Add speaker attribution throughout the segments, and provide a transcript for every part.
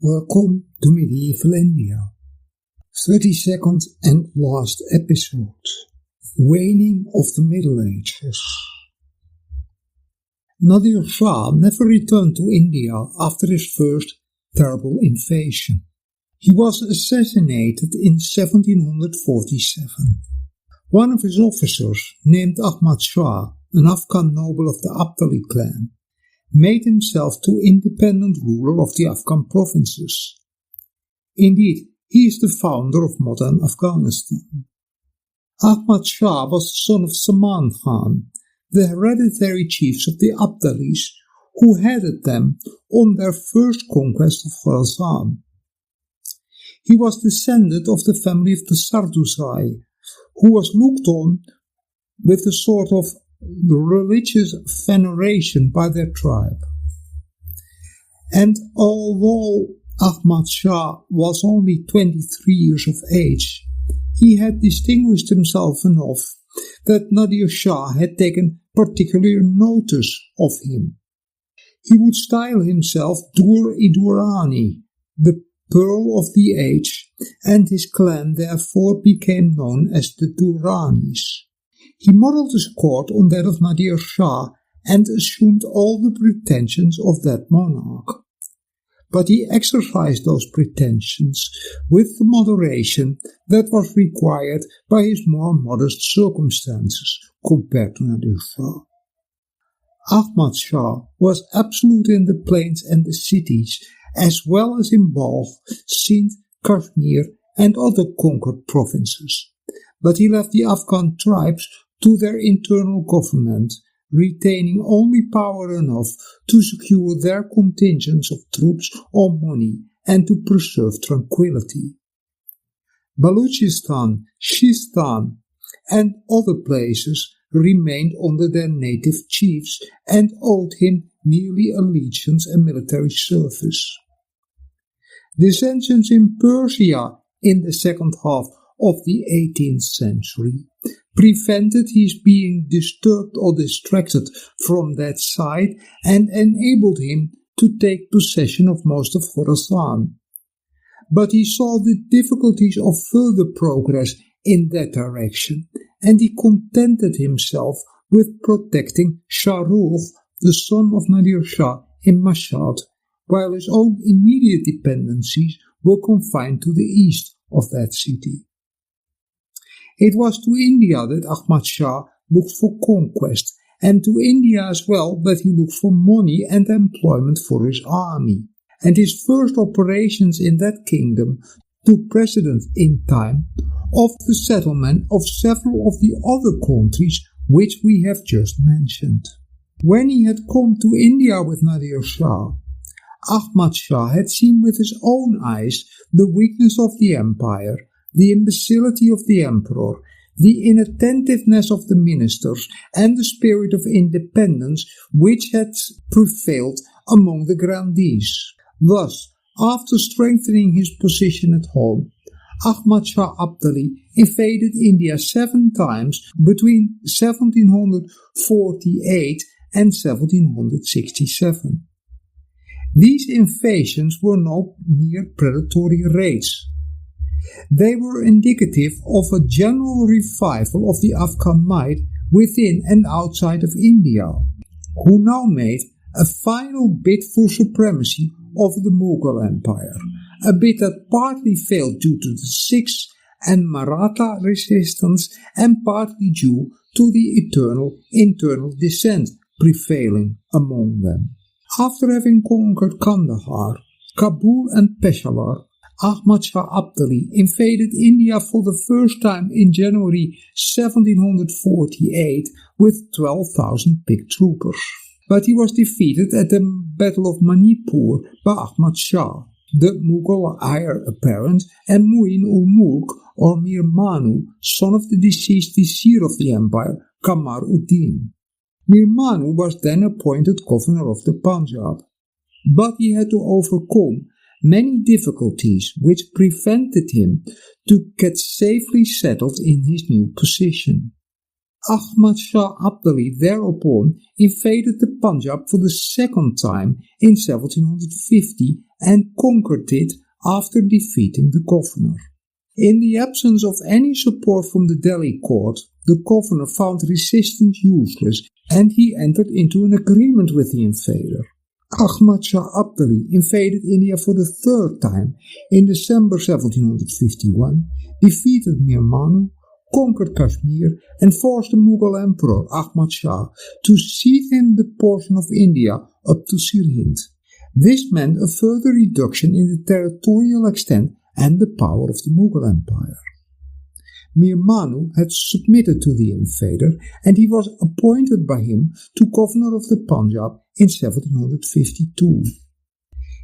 Speaker 1: Welcome to Medieval India. 32nd and last episode. Waning of the Middle Ages. Nadir Shah never returned to India after his first terrible invasion. He was assassinated in 1747. One of his officers, named Ahmad Shah, an Afghan noble of the Abdali clan, made himself to independent ruler of the Afghan provinces. Indeed, he is the founder of modern Afghanistan. Ahmad Shah was the son of Saman Khan, the hereditary chiefs of the Abdalis, who headed them on their first conquest of Khorasan. He was descended of the family of the Sarduzai, who was looked on with a sort of religious veneration by their tribe. And although Ahmad Shah was only 23 years of age, he had distinguished himself enough that Nadir Shah had taken particular notice of him. He would style himself Dur-i-Durani, the Pearl of the Age, and his clan therefore became known as the Duranis. He modelled his court on that of Nadir Shah and assumed all the pretensions of that monarch. But he exercised those pretensions with the moderation that was required by his more modest circumstances compared to Nadir Shah. Ahmad Shah was absolute in the plains and the cities, as well as in Balkh, Sindh, Kashmir and other conquered provinces. But he left the Afghan tribes to their internal government, retaining only power enough to secure their contingents of troops or money and to preserve tranquility. Baluchistan, Sistan, and other places remained under their native chiefs and owed him merely allegiance and military service. Dissensions in Persia in the second half of the 18th century prevented his being disturbed or distracted from that side and enabled him to take possession of most of Khorasan. But he saw the difficulties of further progress in that direction, and he contented himself with protecting Shah Rukh, the son of Nadir Shah, in Mashhad, while his own immediate dependencies were confined to the east of that city. It was to India that Ahmad Shah looked for conquest, and to India as well that he looked for money and employment for his army, and his first operations in that kingdom took precedence in time of the settlement of several of the other countries which we have just mentioned. When he had come to India with Nadir Shah, Ahmad Shah had seen with his own eyes the weakness of the empire, the imbecility of the emperor, the inattentiveness of the ministers, and the spirit of independence which had prevailed among the grandees. Thus, after strengthening his position at home, Ahmad Shah Abdali invaded India 7 times between 1748 and 1767. These invasions were no mere predatory raids. They were indicative of a general revival of the Afghan might within and outside of India, who now made a final bid for supremacy over the Mughal Empire, a bid that partly failed due to the Sikhs and Maratha resistance and partly due to the internal dissent prevailing among them. After having conquered Kandahar, Kabul and Peshawar, Ahmad Shah Abdali invaded India for the first time in January 1748 with 12,000 picked troopers. But he was defeated at the Battle of Manipur by Ahmad Shah, the Mughal heir apparent, and Mu'in-ul-Mulk or Mir Manu, son of the deceased vizier of the empire, Kamar-ud-Din. Mir Manu was then appointed governor of the Punjab, but he had to overcome many difficulties which prevented him to get safely settled in his new position. Ahmad Shah Abdali thereupon invaded the Punjab for the second time in 1750 and conquered it after defeating the governor. In the absence of any support from the Delhi court, the governor found resistance useless and he entered into an agreement with the invader. Ahmad Shah Abdali invaded India for the third time in December 1751, defeated Mir Manu, conquered Kashmir and forced the Mughal emperor Ahmad Shah to cede him the portion of India up to Sirhind. This meant a further reduction in the territorial extent and the power of the Mughal Empire. Mir Manu had submitted to the invader and he was appointed by him to governor of the Punjab in 1752.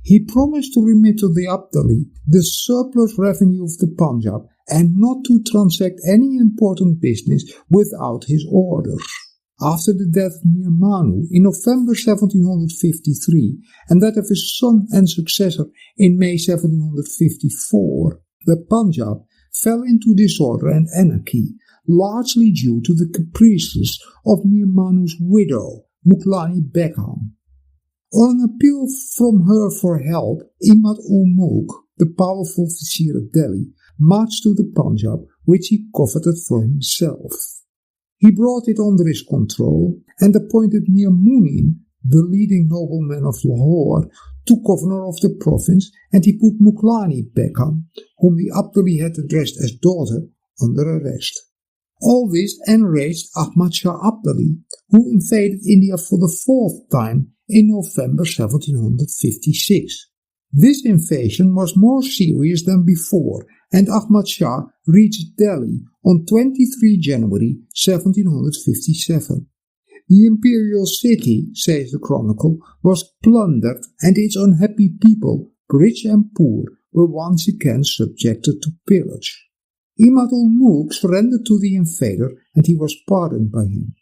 Speaker 1: He promised to remit to the Abdali the surplus revenue of the Punjab and not to transact any important business without his orders. After the death of Mir Manu in November 1753 and that of his son and successor in May 1754, the Punjab fell into disorder and anarchy, largely due to the caprices of Mir Manu's widow, Mughal Begum. On an appeal from her for help, Imad-ul-Mulk, the powerful vizier of Delhi, marched to the Punjab, which he coveted for himself. He brought it under his control and appointed Mir Munin, the leading nobleman of Lahore, to governor of the province, and he put Mughal Begum, whom the Abdali had addressed as daughter, under arrest. All this enraged Ahmad Shah Abdali, who invaded India for the fourth time in November 1756. This invasion was more serious than before, and Ahmad Shah reached Delhi on 23 January 1757. The imperial city, says the chronicle, was plundered and its unhappy people, rich and poor, were once again subjected to pillage. Imad-ul-Mulk surrendered to the invader and he was pardoned by him.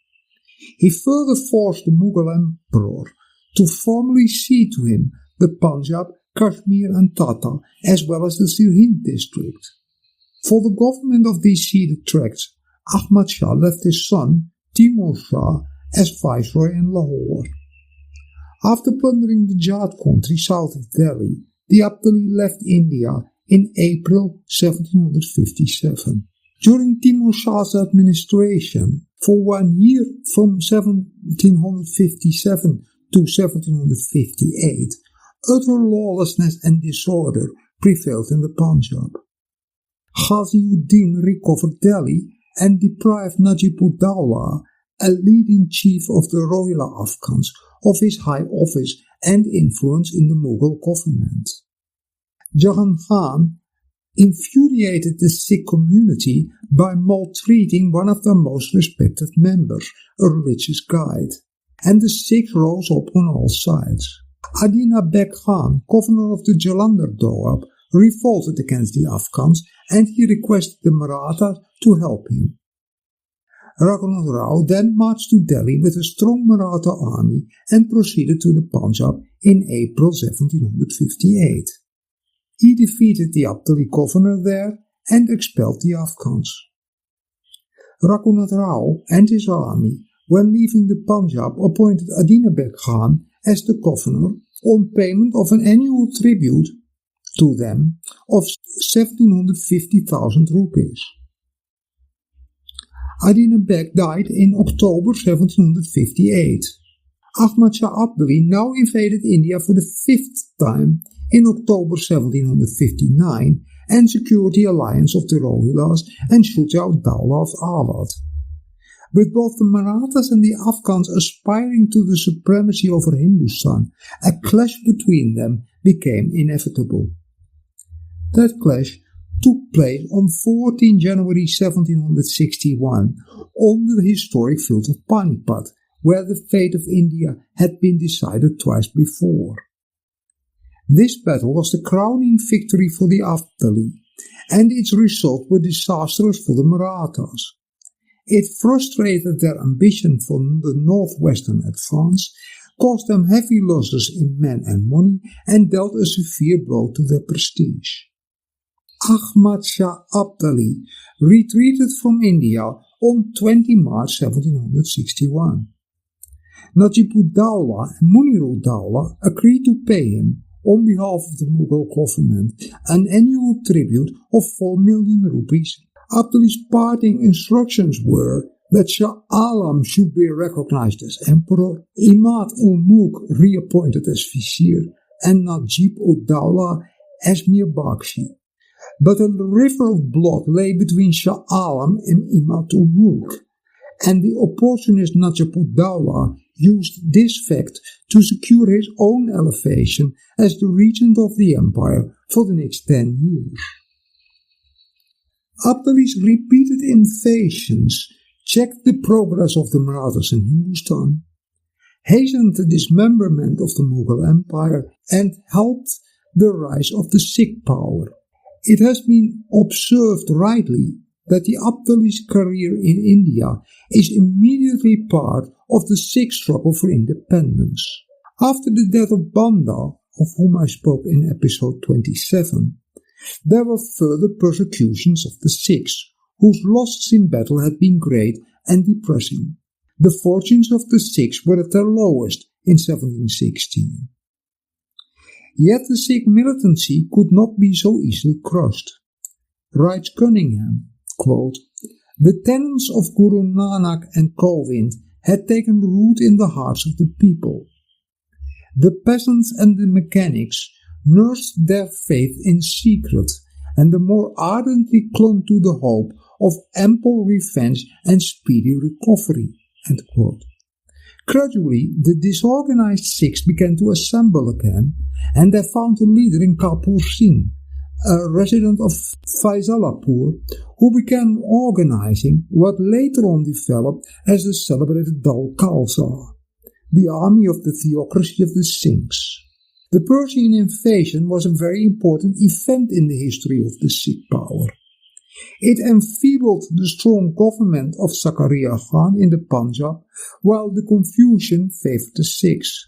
Speaker 1: He further forced the Mughal emperor to formally cede to him the Punjab, Kashmir and Tata as well as the Sirhind district. For the government of these ceded tracts, Ahmad Shah left his son, Timur Shah, as viceroy in Lahore. After plundering the Jat country south of Delhi, the Abdali left India in April 1757. During Timur Shah's administration, for 1 year from 1757 to 1758, utter lawlessness and disorder prevailed in the Punjab. Ghazi-ud-Din recovered Delhi and deprived Najib-ud-Dawla, a leading chief of the Rohila Afghans, of his high office and influence in the Mughal government. Jahan Khan infuriated the Sikh community by maltreating one of their most respected members, a religious guide, and the Sikhs rose up on all sides. Adina Beg Khan, governor of the Jalandhar Doab, revolted against the Afghans and he requested the Marathas to help him. Raghunath Rao then marched to Delhi with a strong Maratha army and proceeded to the Punjab in April 1758. He defeated the Abdali governor there and expelled the Afghans. Raghunath Rao and his army, when leaving the Punjab, appointed Adina Beg Khan as the governor on payment of an annual tribute to them of 1,750,000 rupees. Adina Beg died in October 1758. Ahmad Shah Abdali now invaded India for the fifth time in October 1759 and secured the alliance of the Rohilas and Shuja-ud-Dawla of Awadh. With both the Marathas and the Afghans aspiring to the supremacy over Hindustan, a clash between them became inevitable. That clash took place on 14 January 1761 on the historic field of Panipat, where the fate of India had been decided twice before. This battle was the crowning victory for the Abdali, and its results were disastrous for the Marathas. It frustrated their ambition for the northwestern advance, caused them heavy losses in men and money, and dealt a severe blow to their prestige. Ahmad Shah Abdali retreated from India on 20 March 1761. Najib-ud-Dawla and Munir-ud-Dawla agreed to pay him, on behalf of the Mughal government, an annual tribute of 4 million rupees. Abdali's parting instructions were that Shah Alam should be recognized as emperor, Imad-ul-Mulk reappointed as vizier, and Najib-ud-Dawla as Mir Bakshi. But a river of blood lay between Shah Alam and Imad-ul-Mulk, and the opportunist Najib-ud-Dawla used this fact to secure his own elevation as the regent of the empire for the next 10 years. Abdali's repeated invasions checked the progress of the Marathas in Hindustan, hastened the dismemberment of the Mughal Empire, and helped the rise of the Sikh power. It has been observed rightly that the Abdali's career in India is immediately part of the Sikh struggle for independence. After the death of Banda, of whom I spoke in episode 27, there were further persecutions of the Sikhs, whose losses in battle had been great and depressing. The fortunes of the Sikhs were at their lowest in 1716. Yet the Sikh militancy could not be so easily crushed. Writes Cunningham, quote, "The tenets of Guru Nanak and Govind had taken root in the hearts of the people. The peasants and the mechanics nursed their faith in secret, and the more ardently clung to the hope of ample revenge and speedy recovery." End quote. Gradually, the disorganized Sikhs began to assemble again, and they found a leader in Kapur Singh, a resident of Faisalapur, who began organizing what later on developed as the celebrated Dal Khalsa, the army of the theocracy of the Sikhs. The Persian invasion was a very important event in the history of the Sikh power. It enfeebled the strong government of Zakaria Khan in the Punjab, while the confusion favored the Sikhs.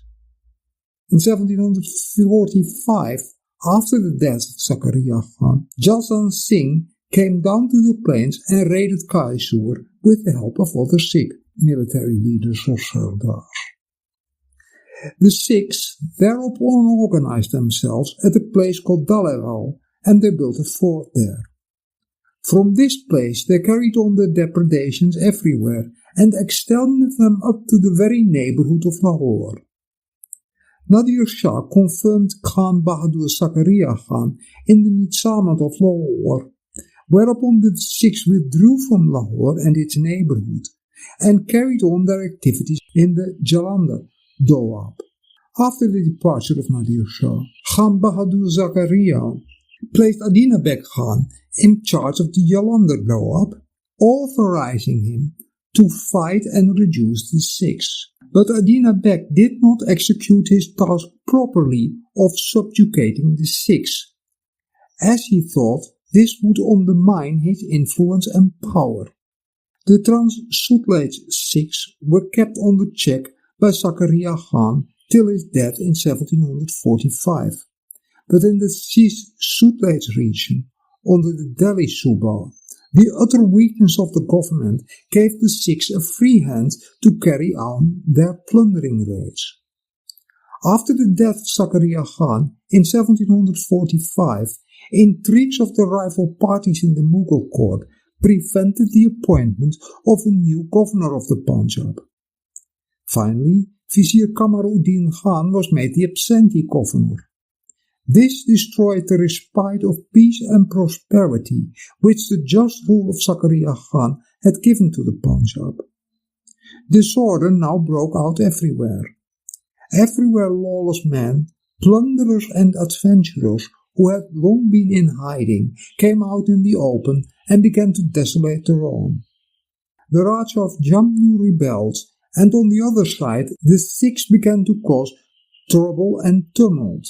Speaker 1: In 1745, after the death of Zakaria Khan, Jaswant Singh came down to the plains and raided Mysore with the help of other Sikh military leaders or Sardars. The Sikhs thereupon organized themselves at a place called Dalewal, and they built a fort there. From this place they carried on their depredations everywhere and extended them up to the very neighborhood of Lahore. Nadir Shah confirmed Khan Bahadur Zakaria Khan in the Nizamat of Lahore, whereupon the Sikhs withdrew from Lahore and its neighborhood and carried on their activities in the Jalandhar Doab. After the departure of Nadir Shah, Khan Bahadur Zakaria placed Adina Beg Khan in charge of the Jalandhar Doab, authorizing him to fight and reduce the Sikhs. But Adina Beg did not execute his task properly of subjugating the Sikhs, as he thought this would undermine his influence and power. The Trans-Sutlej Sikhs were kept under check by Zakaria Khan till his death in 1745, but in the Sutlej region, under the Delhi Suba, the utter weakness of the government gave the Sikhs a free hand to carry on their plundering raids. After the death of Zakaria Khan in 1745, intrigues of the rival parties in the Mughal court prevented the appointment of a new governor of the Punjab. Finally, Vizier Kamaruddin Khan was made the absentee governor. This destroyed the respite of peace and prosperity which the just rule of Zakaria Khan had given to the Punjab. Disorder now broke out everywhere. Everywhere lawless men, plunderers and adventurers who had long been in hiding came out in the open and began to desolate the realm. The Raja of Jammu rebelled, and on the other side the Sikhs began to cause trouble and tumult.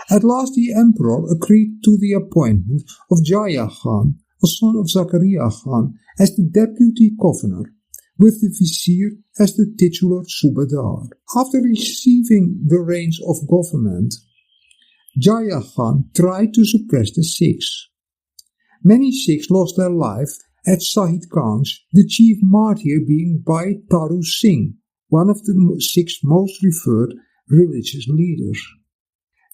Speaker 1: At last the emperor agreed to the appointment of Jaya Khan, a son of Zakaria Khan, as the deputy governor, with the vizier as the titular subadar. After receiving the reins of government, Jaya Khan tried to suppress the Sikhs. Many Sikhs lost their life at Sahid Ganj, the chief martyr being Bhai Taru Singh, one of the Sikhs' most revered religious leaders.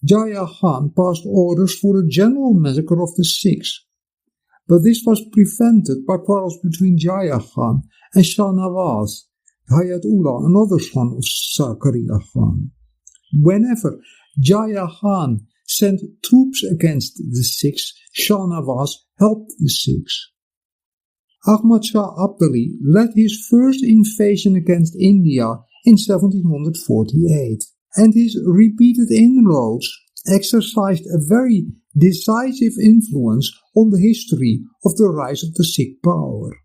Speaker 1: Jaya Khan passed orders for a general massacre of the Sikhs, but this was prevented by quarrels between Jaya Khan and Shah Nawaz, Hayat-ullah, another son of Zakaria Khan. Whenever Jaya Khan sent troops against the Sikhs, Shah Nawaz helped the Sikhs. Ahmad Shah Abdali led his first invasion against India in 1748, and his repeated inroads exercised a very decisive influence on the history of the rise of the Sikh power.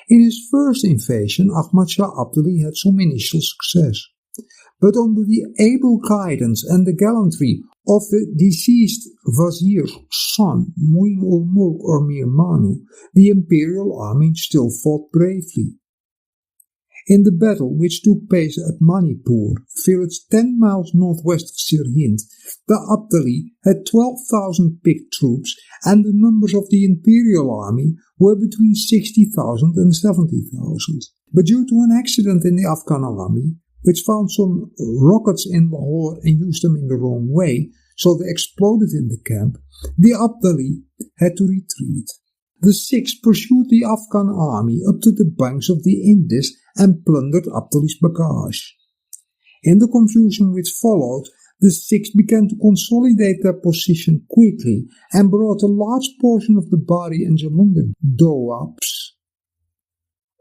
Speaker 1: In his first invasion, Ahmad Shah Abdali had some initial success, but under the able guidance and the gallantry of the deceased Vazir's son, Mu'in-ul-Mulk or Mir Manu, the imperial army still fought bravely. In the battle which took place at Manipur, a village 10 miles northwest of Sirhind, the Abdali had 12,000 picked troops, and the numbers of the imperial army were between 60,000 and 70,000. But due to an accident in the Afghan army, which found some rockets in Lahore and used them in the wrong way, so they exploded in the camp, the Abdali had to retreat. The Sikhs pursued the Afghan army up to the banks of the Indus and plundered Abdali's bagage. In the confusion which followed, the Sikhs began to consolidate their position quickly and brought a large portion of the Bari and Jalandhar nawabs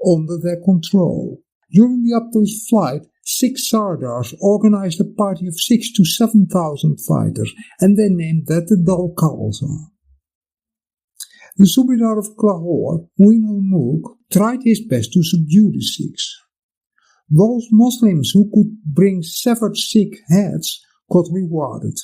Speaker 1: under their control. During the Abdali's flight, Sikh Sardars organized a party of 6,000 to 7,000 fighters, and they named that the Dal Khalsa. The Subedar of Lahore, Mu'in-ul-Mulk, tried his best to subdue the Sikhs. Those Muslims who could bring severed Sikh heads got rewarded.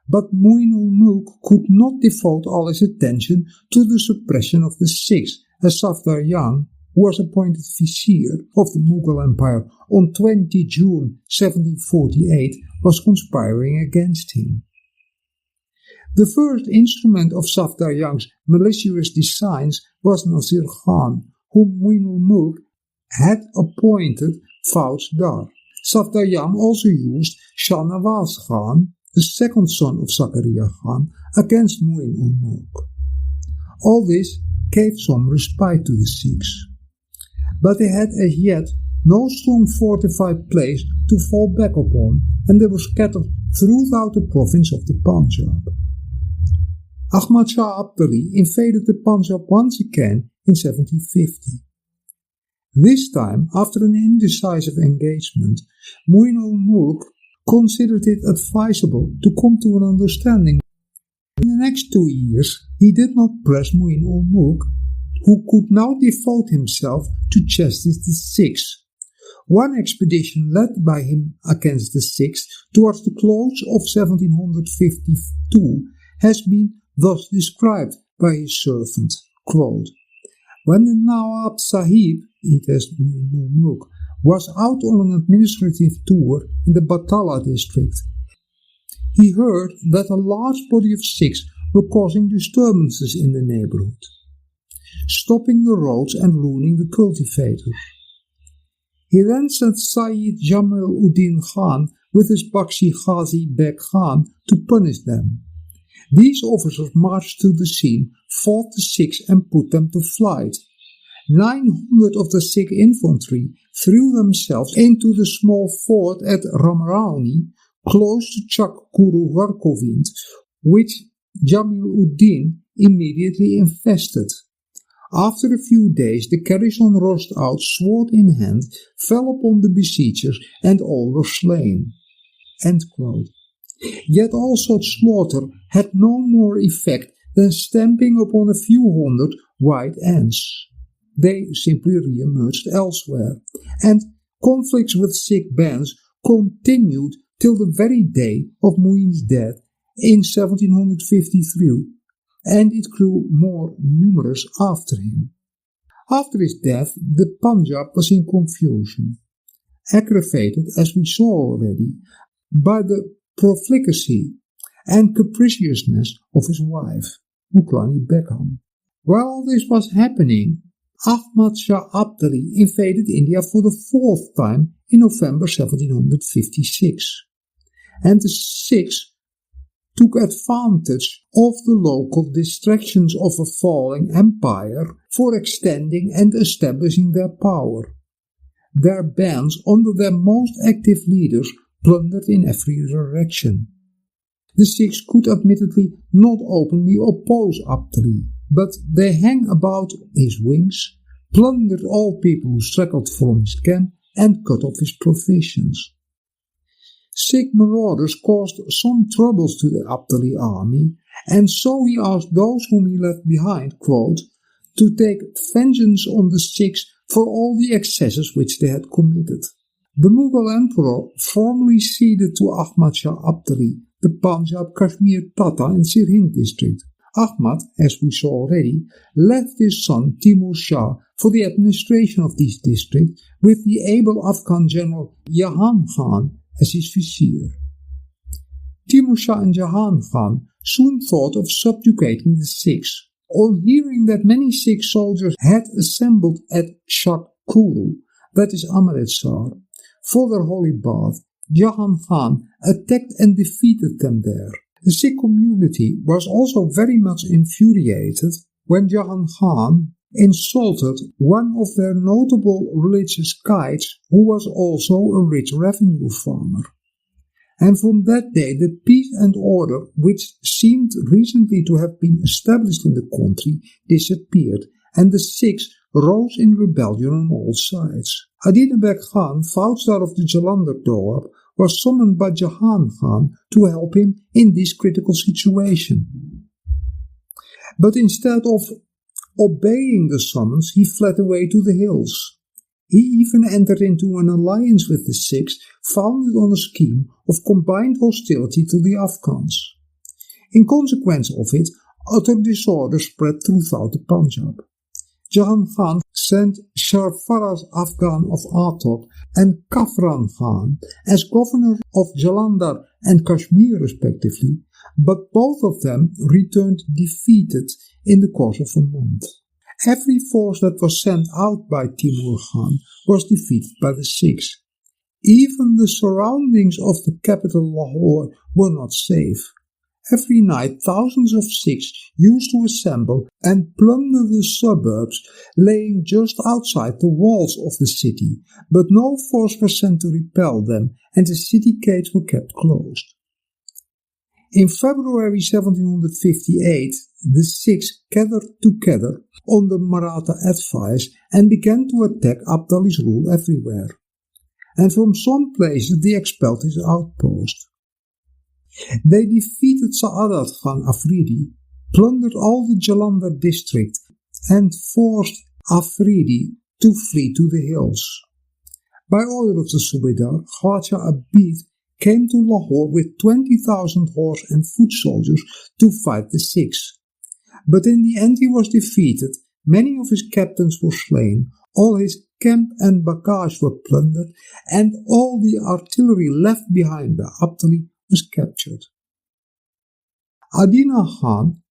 Speaker 1: But Mu'in-ul-Mulk could not devote all his attention to the suppression of the Sikhs, as Safdar Jung, who was appointed vizier of the Mughal Empire on 20 June 1748, was conspiring against him. The first instrument of Safdar Jung's malicious designs was Nasir Khan, whom Mu'in-ul-Mulk had appointed Fauj-dar. Safdar Jung also used Shah Nawaz Khan, the second son of Zakaria Khan, against Mu'in-ul-Mulk. All this gave some respite to the Sikhs, but they had as yet no strong fortified place to fall back upon, and they were scattered throughout the province of the Punjab. Ahmad Shah Abdali invaded the Punjab once again in 1750. This time, after an indecisive engagement, Mu'in-ul-Mulk considered it advisable to come to an understanding. In the next 2 years, he did not press Mu'in-ul-Mulk, who could now devote himself to chastise the Sikhs. One expedition led by him against the Sikhs towards the close of 1752 has been thus described by his servant, quote, "When the Nawab Sahib, Mu'in-ul-Mulk, was out on an administrative tour in the Batala district, he heard that a large body of Sikhs were causing disturbances in the neighborhood, stopping the roads and ruining the cultivators. He then sent Sayyid Jamal-ud-Din Khan with his Bakshi Ghazi Beg Khan to punish them. These officers marched to the scene, fought the Sikhs and put them to flight. 900 of the Sikh infantry threw themselves into the small fort at Ramrauni, close to Chak Guru Hargobind, which Jamil-ud-Din immediately infested. After a few days, the garrison rushed out, sword in hand, fell upon the besiegers, and all were slain." End quote. Yet all such slaughter had no more effect than stamping upon a few hundred white ants. They simply re-emerged elsewhere, and conflicts with Sikh bands continued till the very day of Mu'in's death in 1753, and it grew more numerous after him. After his death, the Punjab was in confusion, aggravated, as we saw already, by the profligacy and capriciousness of his wife, Mughal Begum. While all this was happening, Ahmad Shah Abdali invaded India for the 4th time in November 1756. and the Sikhs took advantage of the local distractions of a falling empire for extending and establishing their power. Their bands, under their most active leaders, plundered in every direction. The Sikhs could admittedly not openly oppose Abdali, but they hung about his wings, plundered all people who straggled from his camp, and cut off his provisions. Sikh marauders caused some troubles to the Abdali army, and so he asked those whom he left behind, quote, to take vengeance on the Sikhs for all the excesses which they had committed. The Mughal emperor formally ceded to Ahmad Shah Abdali the Punjab, Kashmir, Tata and Sirhind district. Ahmad, as we saw already, left his son Timur Shah for the administration of these districts with the able Afghan general Jahan Khan as his vizier. Timur Shah and Jahan Khan soon thought of subjugating the Sikhs. On hearing that many Sikh soldiers had assembled at Shakkuru, that is Amritsar, for their holy bath, Jahan Khan attacked and defeated them there. The Sikh community was also very much infuriated when Jahan Khan insulted one of their notable religious guides who was also a rich revenue farmer. And from that day the peace and order, which seemed recently to have been established in the country, disappeared, and the Sikhs rose in rebellion on all sides. Adinabeg Khan, Foudstar of the Jalandhar Doab, was summoned by Jahan Khan to help him in this critical situation. But instead of obeying the summons, he fled away to the hills. He even entered into an alliance with the Sikhs, founded on a scheme of combined hostility to the Afghans. In consequence of it, utter disorder spread throughout the Punjab. Jahan Khan sent Sarfaraz Afghan of Atok and Kafran Khan as governor of Jalandhar and Kashmir respectively, but both of them returned defeated in the course of a month. Every force that was sent out by Timur Khan was defeated by the Sikhs. Even the surroundings of the capital Lahore were not safe. Every night thousands of Sikhs used to assemble and plunder the suburbs laying just outside the walls of the city, but no force was sent to repel them, and the city gates were kept closed. In February 1758, the Sikhs gathered together under Maratha advice and began to attack Abdali's rule everywhere. And from some places they expelled his outpost. They defeated Sa'adat Khan Afridi, plundered all the Jalandhar district, and forced Afridi to flee to the hills. By order of the Subedar, Khwaja Abid came to Lahore with 20,000 horse and foot soldiers to fight the Sikhs. But in the end he was defeated, many of his captains were slain, all his camp and bagage were plundered, and all the artillery left behind by Abdali was captured. Adina Khan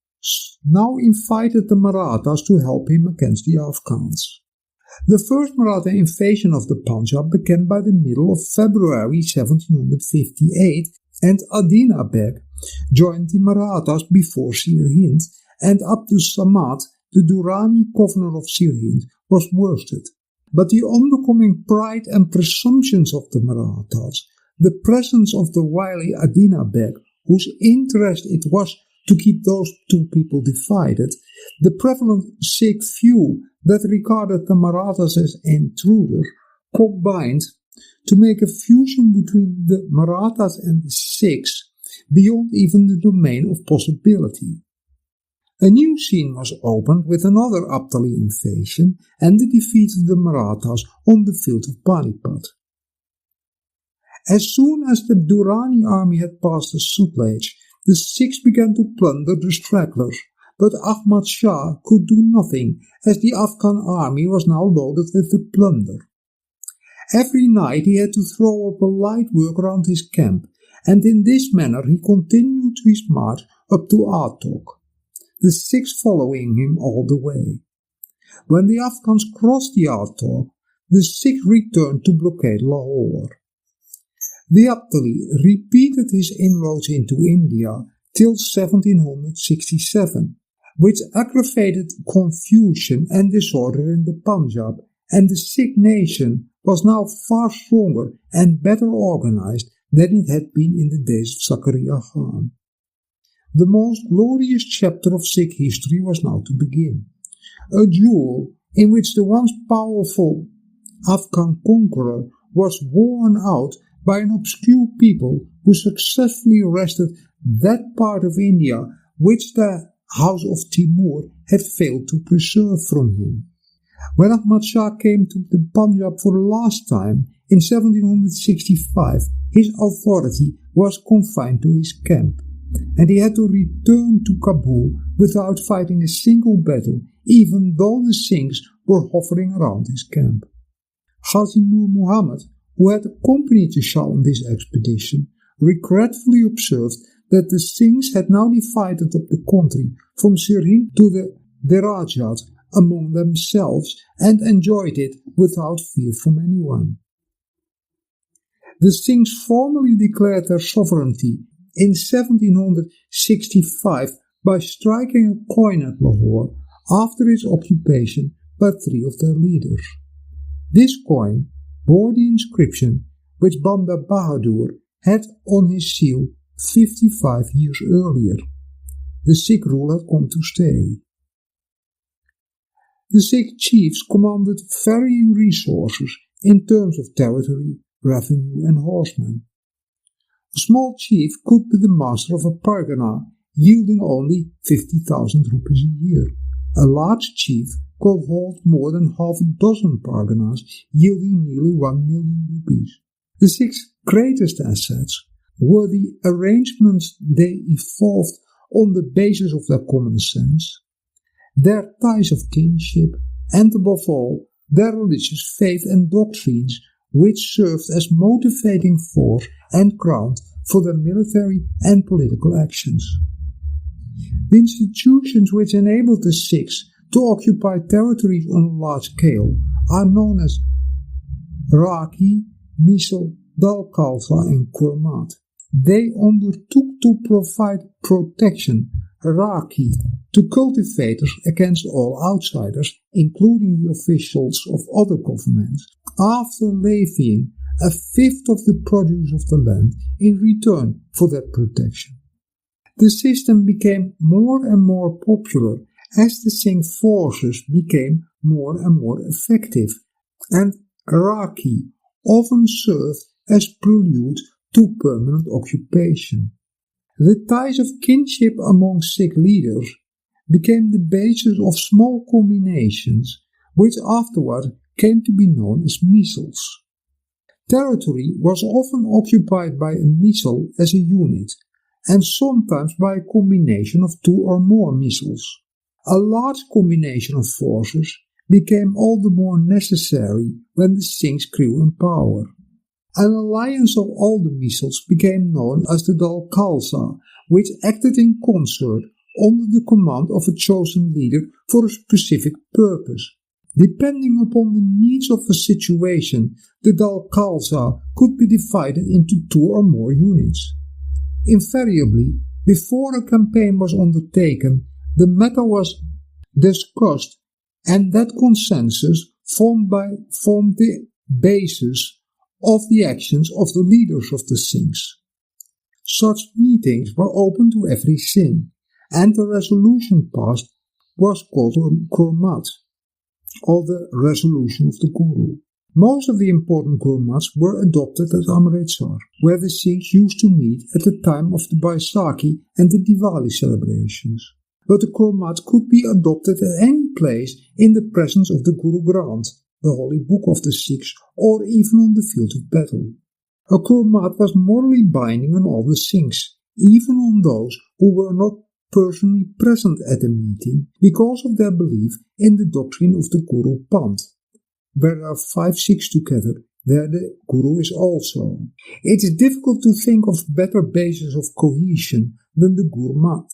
Speaker 1: now invited the Marathas to help him against the Afghans. The first Maratha invasion of the Punjab began by the middle of February 1758, and Adina Beg joined the Marathas before Sirhind, and Abdus Samad, the Durani governor of Sirhind, was worsted. But the unbecoming pride and presumptions of the Marathas, the presence of the wily Adina Beg, whose interest it was to keep those two people divided, the prevalent Sikh view that regarded the Marathas as intruders, combined to make a fusion between the Marathas and the Sikhs beyond even the domain of possibility. A new scene was opened with another Abdali invasion and the defeat of the Marathas on the field of Panipat. As soon as the Durani army had passed the Sutlej, the Sikhs began to plunder the stragglers, but Ahmad Shah could do nothing, as the Afghan army was now loaded with the plunder. Every night he had to throw up a light work around his camp, and in this manner he continued his march up to Atok, the Sikhs following him all the way. When the Afghans crossed the Atok, the Sikhs returned to blockade Lahore. Diaptali repeated his inroads into India till 1767, which aggravated confusion and disorder in the Punjab, and the Sikh nation was now far stronger and better organized than it had been in the days of Zakaria Khan. The most glorious chapter of Sikh history was now to begin. A duel in which the once powerful Afghan conqueror was worn out by an obscure people who successfully wrested that part of India which the House of Timur had failed to preserve from him. When Ahmad Shah came to the Punjab for the last time in 1765, his authority was confined to his camp, and he had to return to Kabul without fighting a single battle, even though the Sikhs were hovering around his camp. Ghazi Nur Muhammad, who had accompanied the Shah on this expedition, regretfully observed that the Sikhs had now divided up the country from Sirhind to the Derajat among themselves and enjoyed it without fear from anyone. The Sikhs formally declared their sovereignty in 1765 by striking a coin at Lahore after its occupation by three of their leaders. This coin bore the inscription which Banda Bahadur had on his seal 55 years earlier. The Sikh rule had come to stay. The Sikh chiefs commanded varying resources in terms of territory, revenue and horsemen. A small chief could be the master of a pargana, yielding only 50,000 rupees a year. A large chief could hold more than half a dozen parganas, yielding nearly 1 million rupees. The Sikhs' greatest assets were the arrangements they evolved on the basis of their common sense, their ties of kinship, and above all, their religious faith and doctrines, which served as motivating force and ground for their military and political actions. The institutions which enabled the Sikhs to occupy territories on a large scale are known as Rakhi, Misal, Dal Khalsa and Kurmat. They undertook to provide protection, Rakhi, to cultivators against all outsiders, including the officials of other governments, after levying a fifth of the produce of the land in return for that protection. The system became more and more popular as the Sikh forces became more and more effective, and Rakhi often served as prelude to permanent occupation. The ties of kinship among Sikh leaders became the basis of small combinations, which afterward came to be known as misals. Territory was often occupied by a misal as a unit, and sometimes by a combination of two or more misals. A large combination of forces became all the more necessary when the Sikhs grew in power. An alliance of all the misals became known as the Dal Khalsa, which acted in concert under the command of a chosen leader for a specific purpose. Depending upon the needs of a situation, the Dal Khalsa could be divided into two or more units. Invariably, before a campaign was undertaken, the matter was discussed, and that consensus formed the basis of the actions of the leaders of the Sikhs. Such meetings were open to every Sikh, and the resolution passed was called Kurmat, or the resolution of the Guru. Most of the important Gurmats were adopted at Amritsar, where the Sikhs used to meet at the time of the Baisakhi and the Diwali celebrations. But the Gurmat could be adopted at any place in the presence of the Guru Granth, the holy book of the Sikhs, or even on the field of battle. A Gurmat was morally binding on all the Sikhs, even on those who were not personally present at the meeting because of their belief in the doctrine of the Guru Panth. Where there are 5 Sikhs together, there the Guru is also. It is difficult to think of better basis of cohesion than the Gurmat,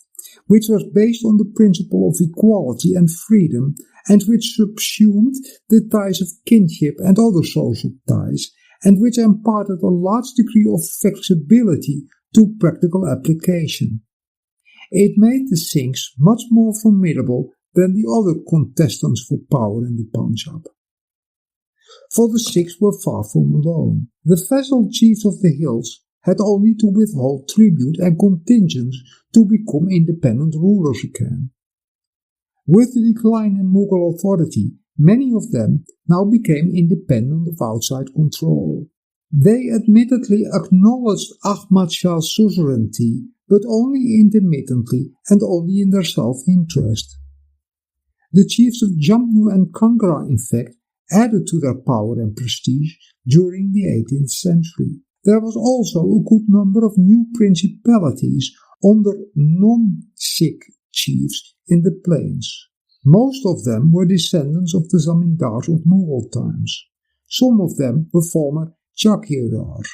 Speaker 1: which was based on the principle of equality and freedom, and which subsumed the ties of kinship and other social ties, and which imparted a large degree of flexibility to practical application. It made the Sikhs much more formidable than the other contestants for power in the Punjab. For the Sikhs were far from alone. The vassal chiefs of the hills had only to withhold tribute and contingents to become independent rulers again. With the decline in Mughal authority, many of them now became independent of outside control. They admittedly acknowledged Ahmad Shah's suzerainty, but only intermittently and only in their self-interest. The chiefs of Jammu and Kangra, in fact, added to their power and prestige during the 18th century. There was also a good number of new principalities under non-Sikh chiefs in the plains. Most of them were descendants of the zamindars of Mughal times. Some of them were former jagirdars.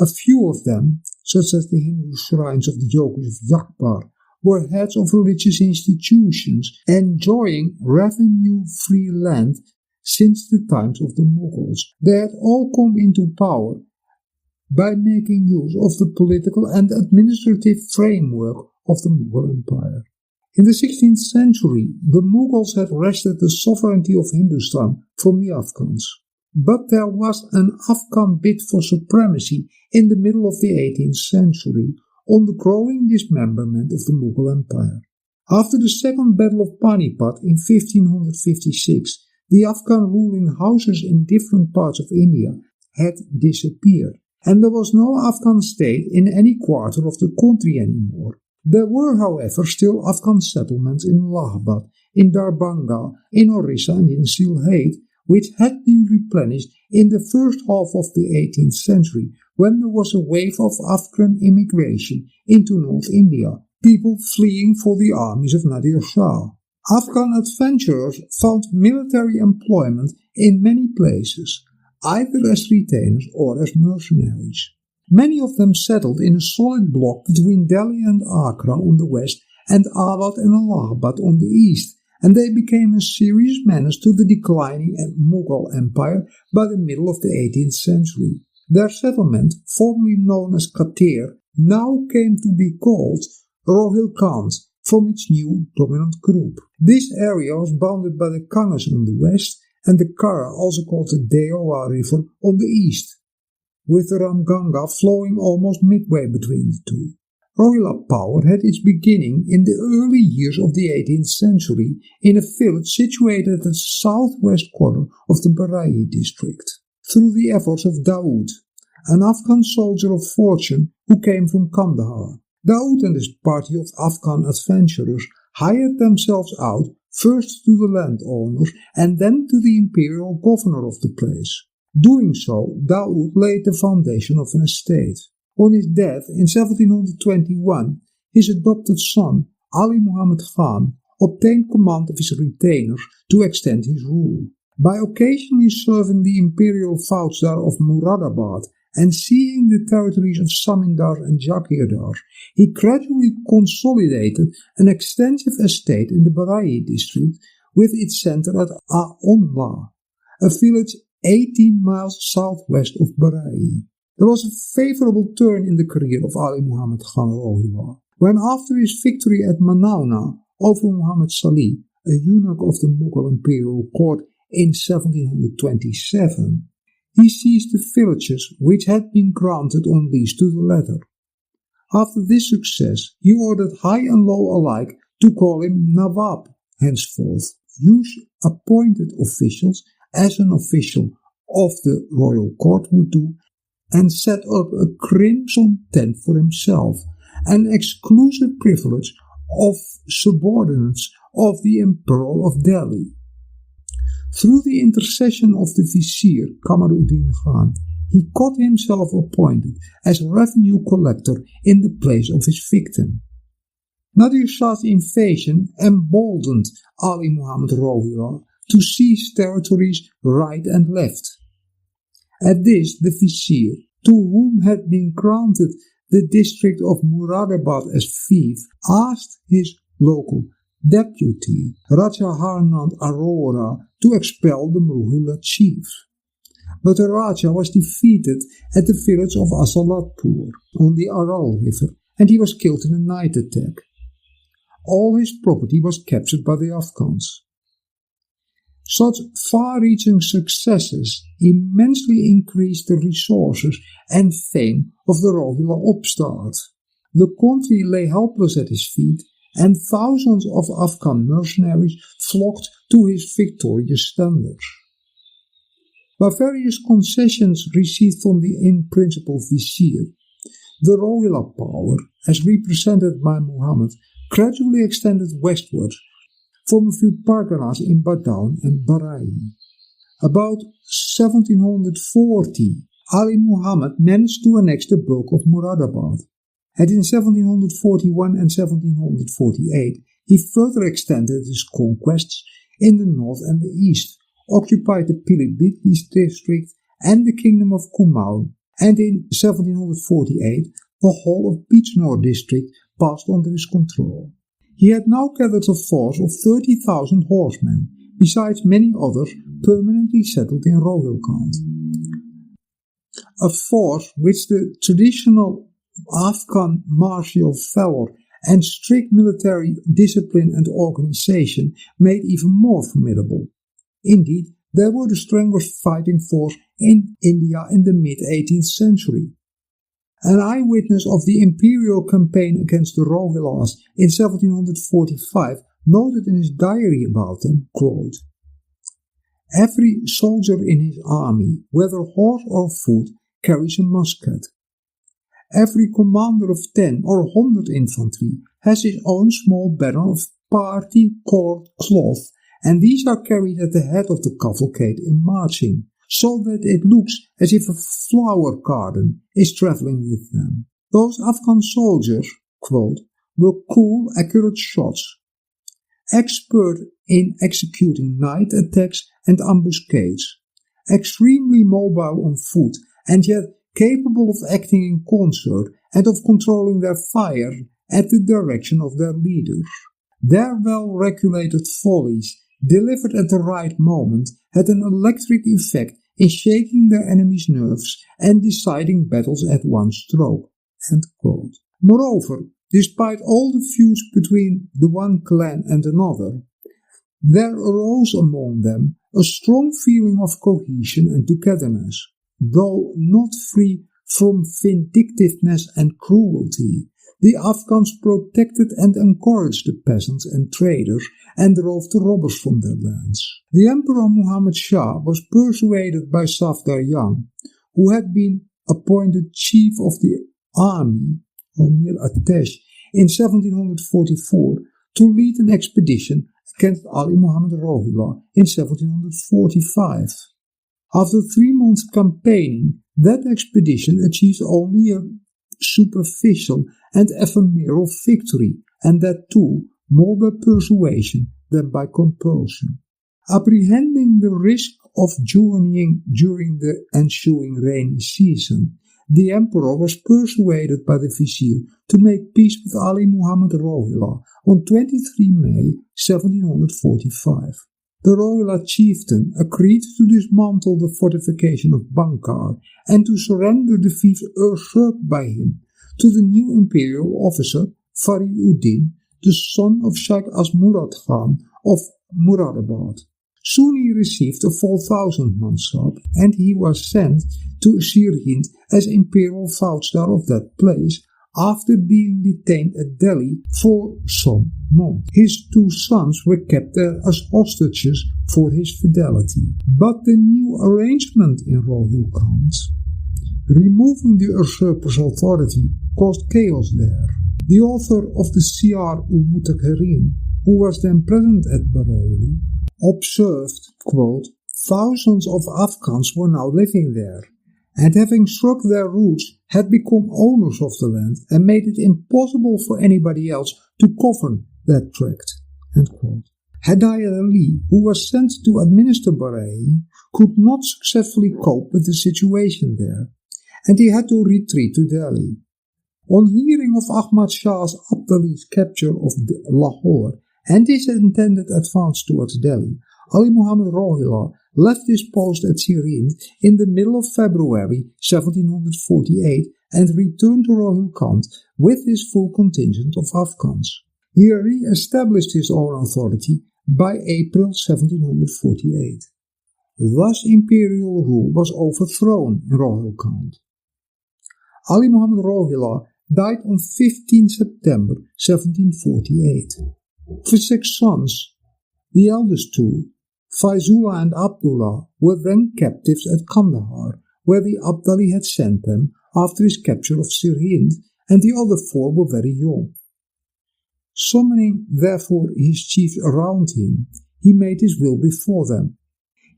Speaker 1: A few of them, such as the Hindu shrines of the yogis of Iqbal, were heads of religious institutions enjoying revenue-free land since the times of the Mughals. They had all come into power by making use of the political and administrative framework of the Mughal Empire. In the 16th century, the Mughals had wrested the sovereignty of Hindustan from the Afghans. But there was an Afghan bid for supremacy in the middle of the 18th century on the growing dismemberment of the Mughal Empire. After the Second Battle of Panipat in 1556, the Afghan ruling houses in different parts of India had disappeared, and there was no Afghan state in any quarter of the country anymore. There were, however, still Afghan settlements in Allahabad, in Darbhanga, in Orissa and in Sylhet, which had been replenished in the first half of the 18th century, when there was a wave of Afghan immigration into North India, people fleeing for the armies of Nadir Shah. Afghan adventurers found military employment in many places, either as retainers or as mercenaries. Many of them settled in a solid block between Delhi and Agra on the west and Awadh and Allahabad on the east, and they became a serious menace to the declining Mughal Empire by the middle of the 18th century. Their settlement, formerly known as Katir, now came to be called Rohilkhand from its new dominant group. This area was bounded by the Ganges on the west and the Kara, also called the Deowa River, on the east, with the Ramganga flowing almost midway between the two. Rohila power had its beginning in the early years of the 18th century in a village situated at the southwest corner of the Barai district, through the efforts of Daoud, an Afghan soldier of fortune who came from Kandahar. Daoud and his party of Afghan adventurers hired themselves out first to the landowners and then to the imperial governor of the place. Doing so, Daoud laid the foundation of an estate. On his death in 1721, his adopted son, Ali Muhammad Khan, obtained command of his retainers to extend his rule. By occasionally serving the imperial faujdar of Muradabad and seeing the territories of Zamindars and Jagirdars, he gradually consolidated an extensive estate in the Barai district with its center at Aonla, a village 18 miles southwest of Barai. There was a favorable turn in the career of Ali Muhammad Khan Rohila, when after his victory at Manauna over Muhammad Salih, a eunuch of the Mughal imperial court in 1727, he seized the villages which had been granted on lease to the latter. After this success, he ordered high and low alike to call him nawab henceforth, use appointed officials as an official of the royal court would do, and set up a crimson tent for himself, an exclusive privilege of subordinates of the Emperor of Delhi. Through the intercession of the vizier Kamaruddin Khan, he got himself appointed as revenue collector in the place of his victim. Nadir Shah's invasion emboldened Ali Muhammad Rohila to seize territories right and left. At this, the vizier, to whom had been granted the district of Muradabad as fief, asked his local deputy, Raja Harnand Arora, to expel the Rohila chief. but the Raja was defeated at the village of Asalatpur on the Aral River, and he was killed in a night attack. All his property was captured by the Afghans. Such far-reaching successes immensely increased the resources and fame of the Rohila upstart. The country lay helpless at his feet, and thousands of Afghan mercenaries flocked to his victorious standards. By various concessions received from the in-principle vizier, the Rohila power, as represented by Muhammad, gradually extended westwards from a few parganas in Badaun and Barai. About 1740, Ali Muhammad managed to annex the bulk of Muradabad, and in 1741 and 1748 he further extended his conquests in the north and the east, occupied the Pilibhit district and the kingdom of Kumaon, and in 1748 the whole of Bijnor district passed under his control. He had now gathered a force of 30,000 horsemen, besides many others permanently settled in Rohilkhand. A force which the traditional Afghan martial valor and strict military discipline and organization made even more formidable. Indeed, they were the strongest fighting force in India in the mid-18th century. An eyewitness of the imperial campaign against the Rohilas in 1745 noted in his diary about them, quote, "Every soldier in his army, whether horse or foot, carries a musket. Every commander of 10 or 100 infantry has his own small banner of party-colored cloth, and these are carried at the head of the cavalcade in marching, so that it looks as if a flower garden is traveling with them. Those Afghan soldiers," quote, "were cool, accurate shots, expert in executing night attacks and ambuscades, extremely mobile on foot, and yet capable of acting in concert and of controlling their fire at the direction of their leaders. Their well-regulated volleys, delivered at the right moment, had an electric effect in shaking their enemies' nerves and deciding battles at one stroke." End quote. Moreover, despite all the feuds between the one clan and another, there arose among them a strong feeling of cohesion and togetherness, though not free from vindictiveness and cruelty. The Afghans protected and encouraged the peasants and traders and drove the robbers from their lands. The Emperor Muhammad Shah was persuaded by Safdar Jang, who had been appointed chief of the army, or Mir Atesh, in 1744, to lead an expedition against Ali Muhammad Rohila in 1745. After 3 months campaigning, that expedition achieved only a superficial and ephemeral victory, and that too more by persuasion than by compulsion. Apprehending the risk of journeying during the ensuing rainy season, the emperor was persuaded by the vizier to make peace with Ali Muhammad Rohila on 23 May 1745. The Rohila chieftain agreed to dismantle the fortification of Bankar and to surrender the fiefs usurped by him to the new imperial officer Fariuddin, the son of Sheikh Asmurat Khan of Muradabad. Soon he received a 4,000 mansab, and he was sent to Sirhind as imperial Faudstar of that place after being detained at Delhi for some months. His 2 sons were kept there as hostages for his fidelity. But the new arrangement in Rohilkhand, removing the usurper's authority, caused chaos there. The author of the Siyar-ul-Mutakhirin, who was then present at Bareilly, observed, quote, "Thousands of Afghans were now living there, and having struck their roots, had become owners of the land and made it impossible for anybody else to govern that tract." End quote. Hidayat Ali, who was sent to administer Bareilly, could not successfully cope with the situation there, and he had to retreat to Delhi. On hearing of Ahmad Shah's Abdali's capture of Lahore and his intended advance towards Delhi, Ali Muhammad Rohila left his post at Sirhind in the middle of February 1748 and returned to Rohilkhand with his full contingent of Afghans. He re-established his own authority by April 1748. Thus imperial rule was overthrown in Rohilkhand. Ali Muhammad Rohila died on 15 September 1748. His 6 sons, the eldest two, Faizullah and Abdullah, were then captives at Kandahar, where the Abdali had sent them after his capture of Sirhind, and the other 4 were very young. Summoning therefore his chiefs around him, he made his will before them.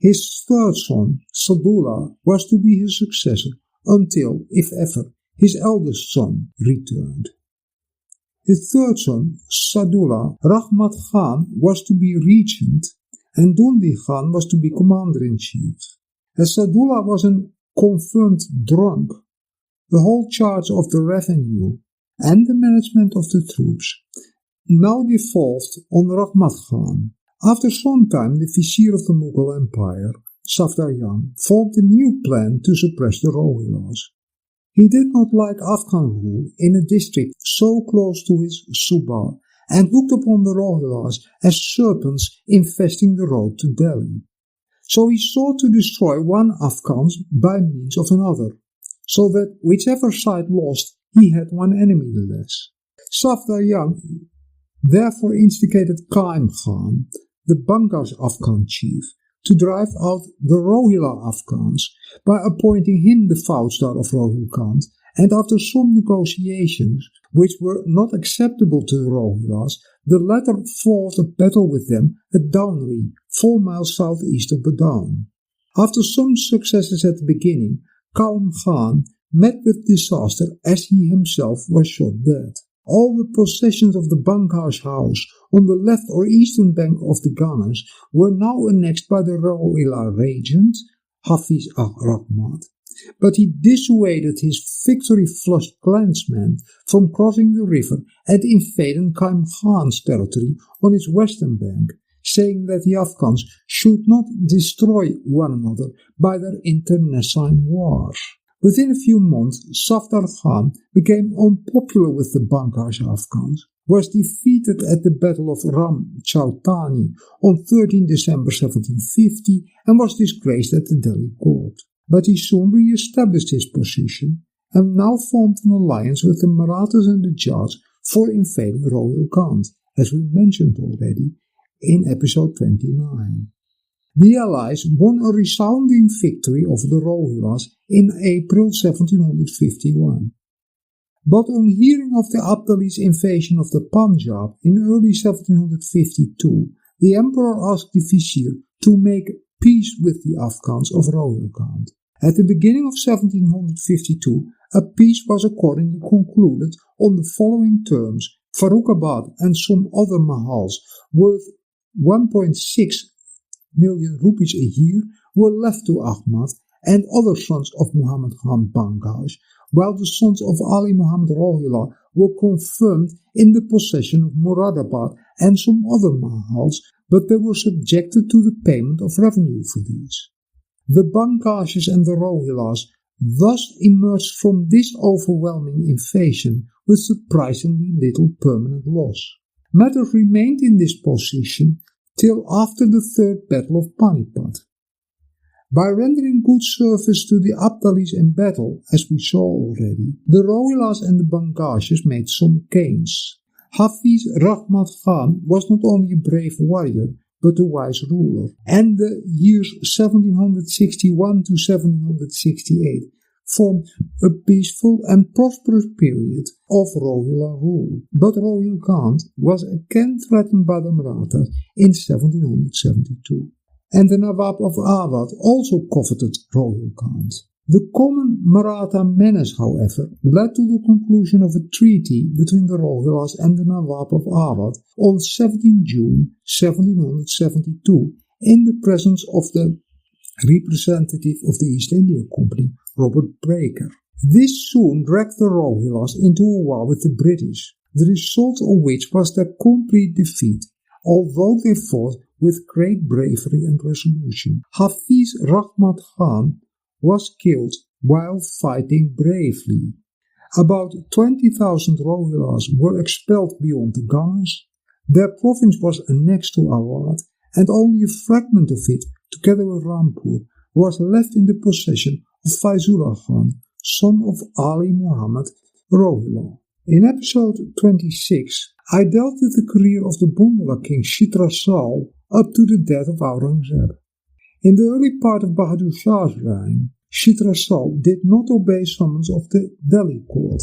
Speaker 1: His 3rd son, Sadullah, was to be his successor until, if ever, his eldest son returned. His 3rd son, Sadullah, Rahmat Khan, was to be regent, and Dundi Khan was to be commander-in-chief. As Sadullah was a confirmed drunk, the whole charge of the revenue and the management of the troops now devolved on Rahmat Khan. After some time, the vizier of the Mughal Empire, Safdar Jung, formed a new plan to suppress the Rohilas. He did not like Afghan rule in a district so close to his Subah and looked upon the Rohilas as serpents infesting the road to Delhi. So he sought to destroy one Afghan by means of another, so that whichever side lost, he had one enemy the less. Safdar Jung therefore instigated Qaim Khan, the Bangash Afghan chief, to drive out the Rohila Afghans by appointing him the Faudstar of Rohilkhand, and after some negotiations, which were not acceptable to the Rohilas, the latter fought a battle with them at Downri, 4 miles southeast of Badaun. After some successes at the beginning, Qaim Khan met with disaster as he himself was shot dead. All the possessions of the Bangash house on the left or eastern bank of the Ganges were now annexed by the Rohila regent, Hafiz Rahmat, but he dissuaded his victory-flushed clansmen from crossing the river and invading Qaim Khan's territory on its western bank, saying that the Afghans should not destroy one another by their internecine wars. Within a few months, Safdar Khan became unpopular with the Bangash Afghans, was defeated at the Battle of Ram Chautani on 13 December 1750 and was disgraced at the Delhi court. But he soon re-established his position and now formed an alliance with the Marathas and the Jats for invading Rohilkhand, as we mentioned already in episode 29. The Allies won a resounding victory over the Rohilas in April 1751. But on hearing of the Abdalis' invasion of the Punjab in early 1752, the emperor asked the vizier to make peace with the Afghans of Rohilkhand. At the beginning of 1752, a peace was accordingly concluded on the following terms: Farrukhabad and some other mahals worth 1.6 million rupees a year were left to Ahmad and other sons of Muhammad Khan Bangash, while the sons of Ali Muhammad Rohila were confirmed in the possession of Muradabad and some other mahals, but they were subjected to the payment of revenue for these. The Bangashes and the Rohilas thus emerged from this overwhelming invasion with surprisingly little permanent loss. Matters remained in this position till after the Third Battle of Panipat. By rendering good service to the Abdalis in battle, as we saw already, the Rohilas and the Bangashes made some gains. Hafiz Rahmat Khan was not only a brave warrior, but a wise ruler, and the years 1761 to 1768 formed a peaceful and prosperous period of Rohila rule. But Rohilkhand was again threatened by the Marathas in 1772, and the Nawab of Awadh also coveted Rohilkhand. The common Maratha menace, however, led to the conclusion of a treaty between the Rohilas and the Nawab of Awadh on 17 June 1772 in the presence of the representative of the East India Company, Robert Breaker. This soon dragged the Rohilas into a war with the British, the result of which was their complete defeat, although they fought with great bravery and resolution. Hafiz Rahmat Khan was killed while fighting bravely. About 20,000 Rohilas were expelled beyond the Ganges. Their province was annexed to Awadh, and only a fragment of it, together with Rampur, was left in the possession of Faizullah Khan, son of Ali Muhammad Rohila. In episode 26, I dealt with the career of the Bundela king Chitrasal up to the death of Aurangzeb. In the early part of Bahadur Shah's reign, Chitrasal did not obey summons of the Delhi court.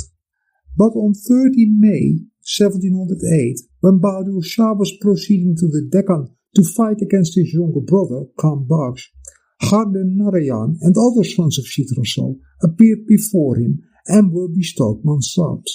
Speaker 1: But on 30 May 1708, when Bahadur Shah was proceeding to the Deccan to fight against his younger brother, Khan Baksh, Gharda Narayan and other sons of Chitrasal appeared before him and were bestowed mansabs.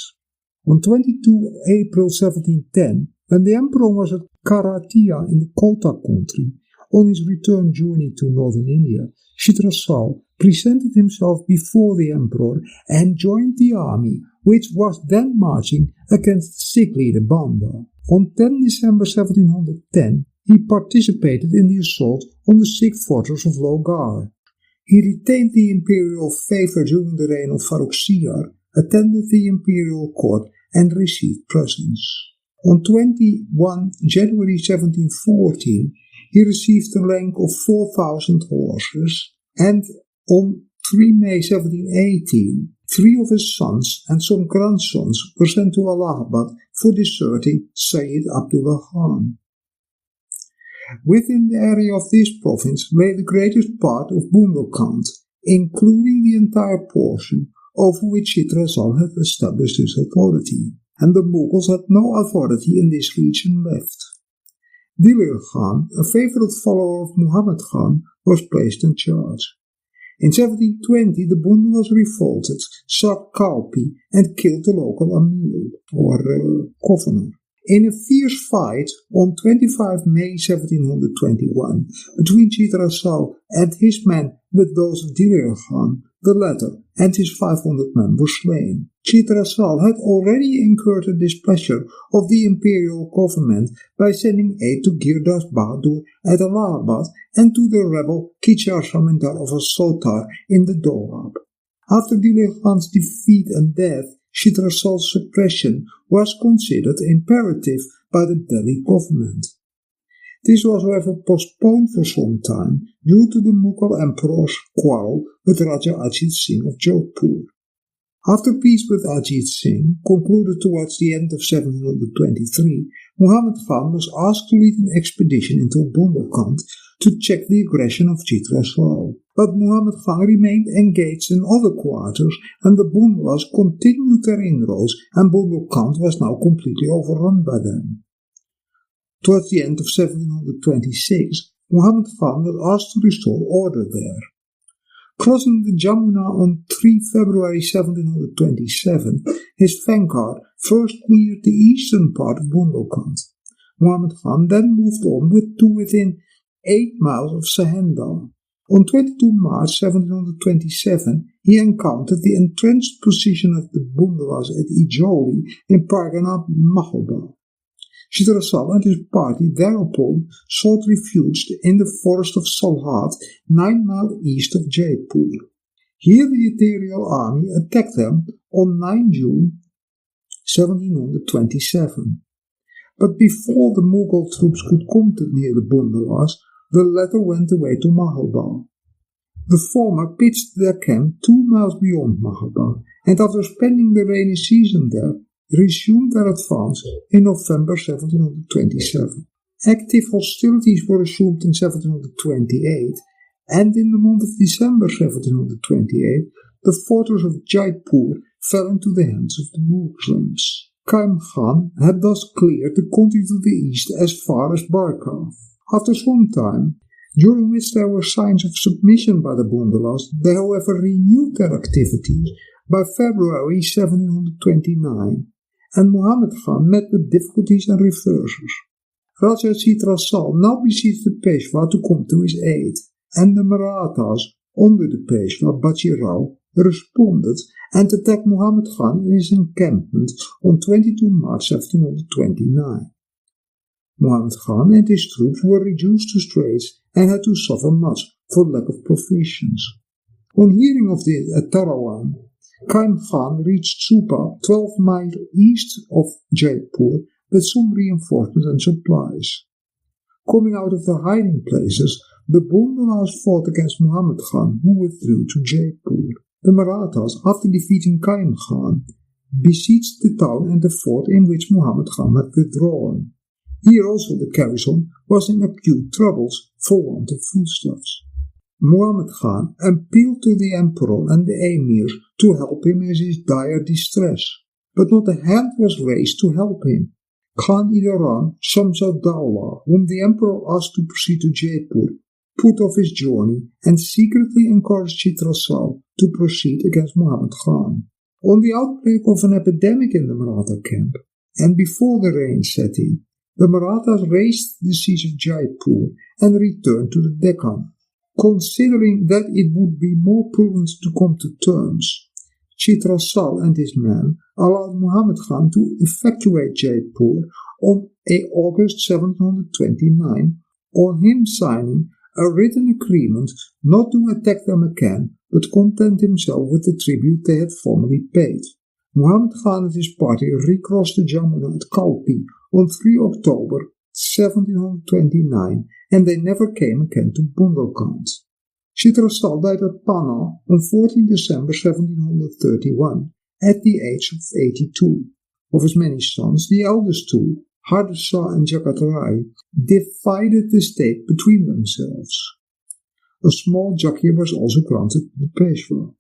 Speaker 1: On 22 April 1710, when the emperor was at Karatia in the Kota country, on his return journey to northern India, Chitrasal presented himself before the emperor and joined the army, which was then marching against the Sikh leader Banda. On 10 December 1710, he participated in the assault on the Sikh fortress of Lohgarh. He retained the imperial favour during the reign of Farrukh Siyar, attended the imperial court and received presents. On 21 January 1714, he received the rank of 4,000 horses, and on 3 May 1718, 3 of his sons and some grandsons were sent to Allahabad for deserting Sayyid Abdullah Khan. Within the area of this province lay the greatest part of Bundelkhand, including the entire portion over which Chitrasal had established his authority, and the Mughals had no authority in this region left. Dilir Khan, a favourite follower of Muhammad Khan, was placed in charge. In 1720 the Bundelas revolted, sacked Kalpi and killed the local Amir, or governor. In a fierce fight on 25 May 1721 between Chitrasal and his men with those of Dilir Khan, the latter and his 500 men were slain. Chitrasal had already incurred the displeasure of the imperial government by sending aid to Girdas Bahadur at Allahabad and to the rebel Kichar Samindar of Asotar in the Doab. After Dilir Khan's defeat and death, Chitrasal's suppression was considered imperative by the Delhi government. This was however postponed for some time due to the Mughal emperor's quarrel with Raja Ajit Singh of Jodhpur. After peace with Ajit Singh, concluded towards the end of 1723, Muhammad Khan was asked to lead an expedition into Bundelkhand to check the aggression of Chitrasal. But Muhammad Khan remained engaged in other quarters, and the Bundelas continued their inroads, and Bundelkhand was now completely overrun by them. Towards the end of 1726, Muhammad Khan was asked to restore order there. Crossing the Jamuna on 3 February 1727, his vanguard first cleared the eastern part of Bundelkhand. Muhammad Khan then moved on to within 8 miles of Sahendar. On 22 March 1727, he encountered the entrenched position of the Bundelas at Ijoli in Pargana Mahalda. Chitrasal and his party thereupon sought refuge in the forest of Salhat, 9 miles east of Jaipur. Here the Imperial army attacked them on 9 June 1727. But before the Mughal troops could come near the Bundelas, the latter went away to Mahalda. The former pitched their camp 2 miles beyond Mahalda, and after spending the rainy season there, resumed their advance in November 1727. Active hostilities were resumed in 1728, and in the month of December 1728, the fortress of Jaipur fell into the hands of the Muslims. Qaim Khan had thus cleared the country to the east as far as Barka. After some time, during which there were signs of submission by the Bundelas, they however renewed their activities by February 1729, and Muhammad Khan met with difficulties and reverses. Raja Chitrasal now besieged the Peshwa to come to his aid, and the Marathas, under the Peshwa Bachirao, responded and attacked Muhammad Khan in his encampment on 22 March 1729. Muhammad Khan and his troops were reduced to straits and had to suffer much for lack of provisions. On hearing of this at Tarawan, Qaim Khan reached Supa, 12 miles east of Jaipur, with some reinforcements and supplies. Coming out of their hiding places, the Bhundelas fought against Muhammad Khan, who withdrew to Jaipur. The Marathas, after defeating Qaim Khan, besieged the town and the fort in which Muhammad Khan had withdrawn. Here also the garrison was in acute troubles for want of foodstuffs. Muhammad Khan appealed to the emperor and the emirs to help him in his dire distress, but not a hand was raised to help him. Khan-i-Daran, Shamsad-Dawla, whom the emperor asked to proceed to Jaipur, put off his journey and secretly encouraged Chitrasal to proceed against Muhammad Khan. On the outbreak of an epidemic in the Maratha camp, and before the rain set in, the Marathas raised the siege of Jaipur and returned to the Deccan. Considering that it would be more prudent to come to terms, Chitrasal and his men allowed Muhammad Khan to evacuate Jaipur on August 729, on him signing a written agreement not to attack them again, but content himself with the tribute they had formerly paid. Muhammad Khan and his party recrossed the Jamuna at Kalpi on 3 October 1729, and they never came again to Bundelkhand. Chitrasal died at Panna on 14 December 1731, at the age of 82. Of his many sons, the eldest two, Hardasa and Jagat Rai, divided the state between themselves. A small jagir was also granted to the Peshwa.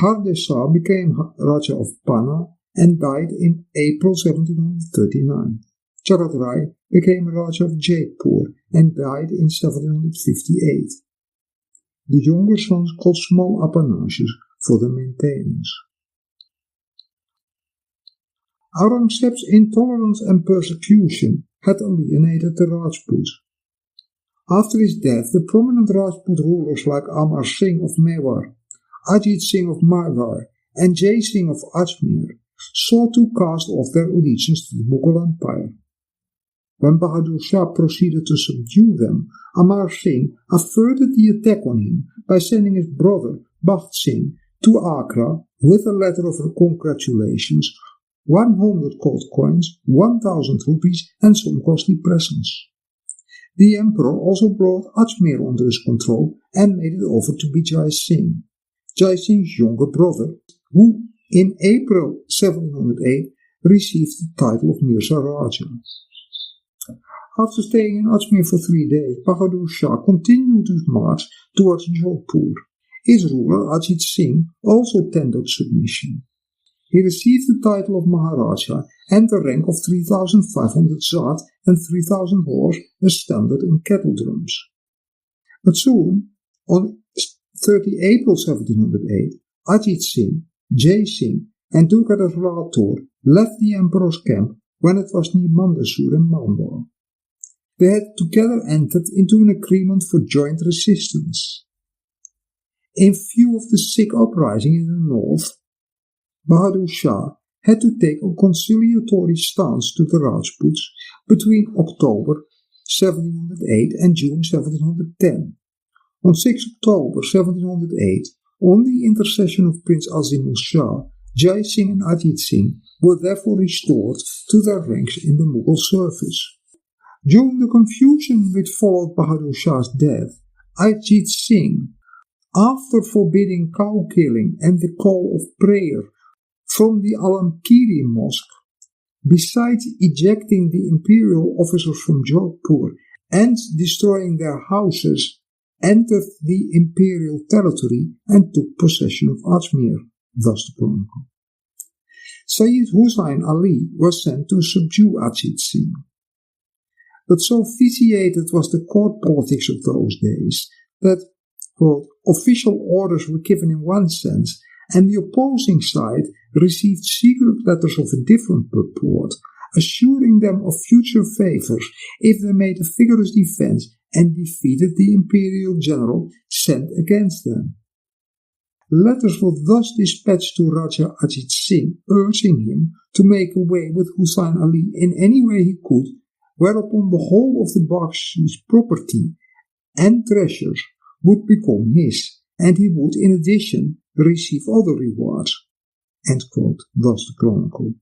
Speaker 1: Hardasa became Raja of Panna and died in April 1739. Jagat Rai became Raja of Jaipur and died in 1758. The younger sons got small appanages for the maintenance. Aurangzeb's intolerance and persecution had alienated the Rajputs. After his death, the prominent Rajput rulers like Amar Singh of Mewar, Ajit Singh of Marwar, and Jai Singh of Ajmer sought to cast off their allegiance to the Mughal Empire. When Bahadur Shah proceeded to subdue them, Amar Singh averted the attack on him by sending his brother Bakht Singh to Agra with a letter of congratulations, 100 gold coins, 1,000 rupees, and some costly presents. The emperor also brought Ajmer under his control and made it over to Jai Singh, Jai Singh's younger brother, who in April 1708 received the title of Mirza Raja. After staying in Ajmer for 3 days, Bahadur Shah continued his march towards Jodhpur. His ruler, Ajit Singh, also tendered submission. He received the title of Maharaja and the rank of 3,500 Zat and 3,000 horse as standard and kettle drums. But soon, on 30 April 1708, Ajit Singh, Jai Singh, and Durgadas Rathore left the emperor's camp when it was near Mandasur and Malwa. They had together entered into an agreement for joint resistance. In view of the Sikh uprising in the north, Bahadur Shah had to take a conciliatory stance to the Rajputs between October 1708 and June 1710. On 6 October 1708, on the intercession of Prince Azimul Shah, Jai Singh and Ajit Singh were therefore restored to their ranks in the Mughal service. During the confusion which followed Bahadur Shah's death, Ajit Singh, after forbidding cow killing and the call of prayer from the Alamkiri mosque, besides ejecting the imperial officers from Jodhpur and destroying their houses, entered the imperial territory and took possession of Ajmer, thus the chronicle. Sayyid Hussain Ali was sent to subdue Ajit Singh. But so vitiated was the court politics of those days that, quote, official orders were given in one sense, and the opposing side received secret letters of a different purport, assuring them of future favors if they made a vigorous defense and defeated the imperial general sent against them. Letters were thus dispatched to Raja Ajit Singh, urging him to make away with Hussain Ali in any way he could, whereupon the whole of the Bakshi's property and treasures would become his, and he would in addition receive other rewards. End quote, thus the chronicle.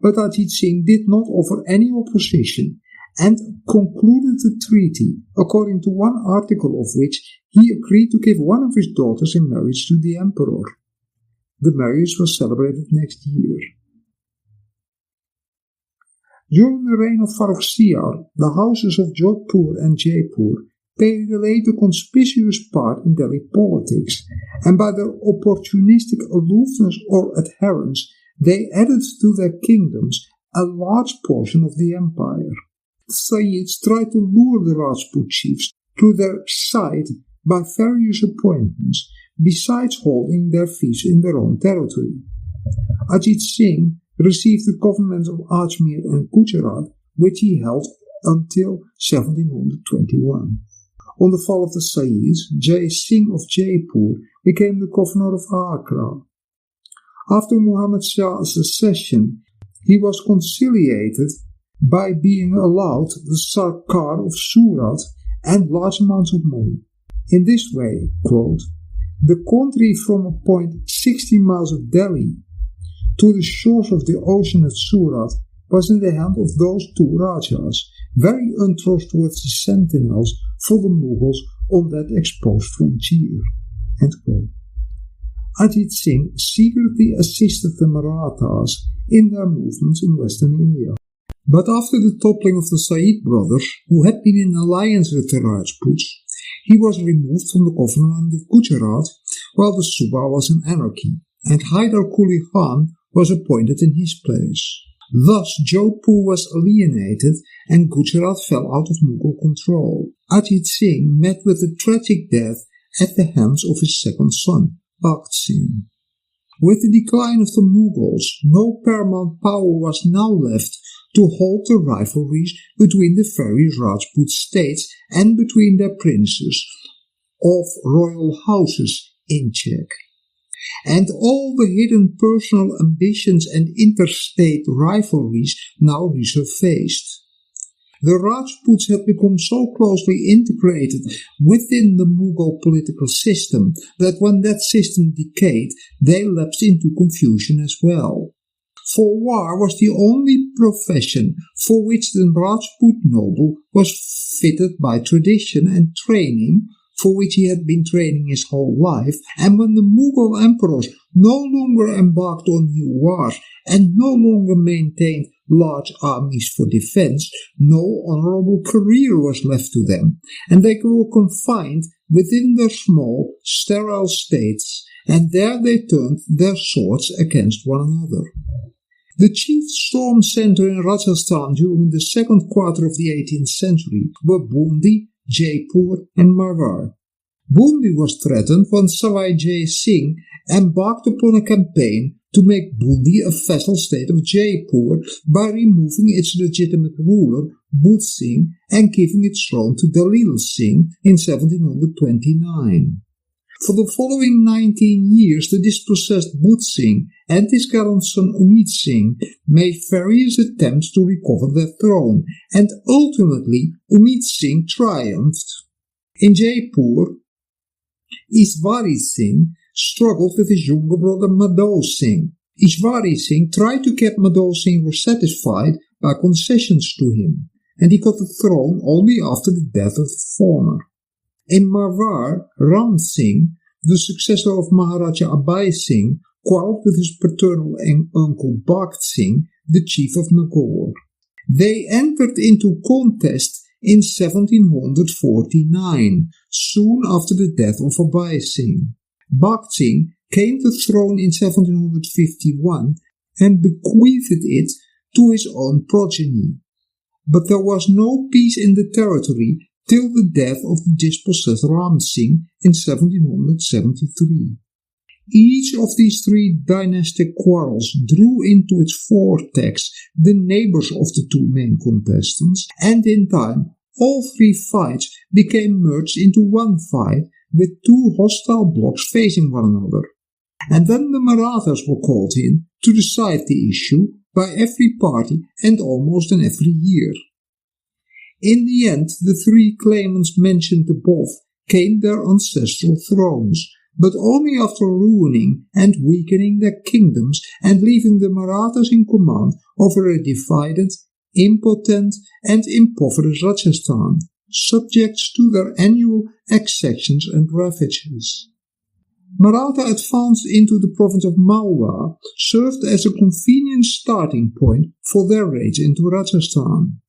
Speaker 1: But Ajit Singh did not offer any opposition and concluded the treaty, according to one article of which he agreed to give one of his daughters in marriage to the emperor. The marriage was celebrated next year. During the reign of Farrukhsiyar, the houses of Jodhpur and Jaipur played a later conspicuous part in Delhi politics, and by their opportunistic aloofness or adherence, they added to their kingdoms a large portion of the empire. The Sayyids tried to lure the Rajput chiefs to their side by various appointments, besides holding their fiefs in their own territory. Ajit Singh received the governments of Ajmer and Gujarat, which he held until 1721. On the fall of the Sayyids, Jai Singh of Jaipur became the governor of Agra. After Muhammad Shah's accession, he was conciliated by being allowed the Sarkar of Surat and large amounts of money. In this way, quote, the country from a point 60 miles of Delhi to the shores of the ocean at Surat was in the hand of those two Rajas, very untrustworthy sentinels for the Mughals on that exposed frontier. End quote. Ajit Singh secretly assisted the Marathas in their movements in western India. But after the toppling of the Sayyid brothers, who had been in alliance with the Rajputs, he was removed from the government of Gujarat, while the Suba was in anarchy, and Haidar Quli Khan was appointed in his place. Thus Jodhpur was alienated and Gujarat fell out of Mughal control. Ajit Singh met with a tragic death at the hands of his second son, Bakht Singh. With the decline of the Mughals, no paramount power was now left to hold the rivalries between the various Rajput states and between their princes of royal houses in check. And all the hidden personal ambitions and interstate rivalries now resurfaced. The Rajputs had become so closely integrated within the Mughal political system that when that system decayed, they lapsed into confusion as well. For war was the only profession for which the Rajput noble was fitted by tradition and training, for which he had been training his whole life, and when the Mughal emperors no longer embarked on new wars and no longer maintained large armies for defense, no honorable career was left to them, and they were confined within their small, sterile states, and there they turned their swords against one another. The chief storm center in Rajasthan during the second quarter of the 18th century were Bundi, Jaipur and Marwar. Bundi was threatened when Savai Jai Singh embarked upon a campaign to make Bundi a vassal state of Jaipur by removing its legitimate ruler, Bud Singh, and giving its throne to Dalil Singh in 1729. For the following 19 years, the dispossessed Bud Singh and his gallant son Umit Singh made various attempts to recover their throne, and ultimately Umit Singh triumphed. In Jaipur, Ishwari Singh struggled with his younger brother Madho Singh. Ishwari Singh tried to get Madho Singh satisfied by concessions to him, and he got the throne only after the death of the former. In Marwar, Ram Singh, the successor of Maharaja Abhay Singh, quarreled with his paternal uncle Bakht Singh, the chief of Nagaur. They entered into contest in 1749, soon after the death of Abhay Singh. Bakht Singh gained the throne in 1751 and bequeathed it to his own progeny. But there was no peace in the territory till the death of the dispossessed Ram Singh in 1773. Each of these three dynastic quarrels drew into its vortex the neighbors of the two main contestants, and in time all three fights became merged into one fight with two hostile blocks facing one another. And then the Marathas were called in to decide the issue by every party and almost in every year. In the end, the three claimants mentioned above gained their ancestral thrones, but only after ruining and weakening their kingdoms and leaving the Marathas in command over a divided, impotent and impoverished Rajasthan, subject to their annual exactions and ravages. Maratha advanced into the province of Malwa served as a convenient starting point for their raids into Rajasthan.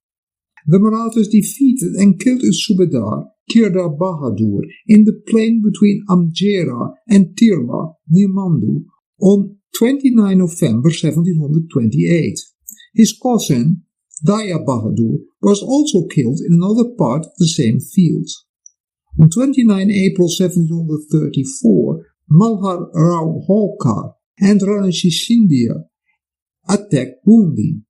Speaker 1: The Marathas defeated and killed its Subedar, Kirdar Bahadur, in the plain between Amjera and Tirla, near Mandu, on 29 November 1728. His cousin, Daya Bahadur, was also killed in another part of the same field. On 29 April 1734, Malhar Rao Holkar and Rana Sindhya attacked Bundi.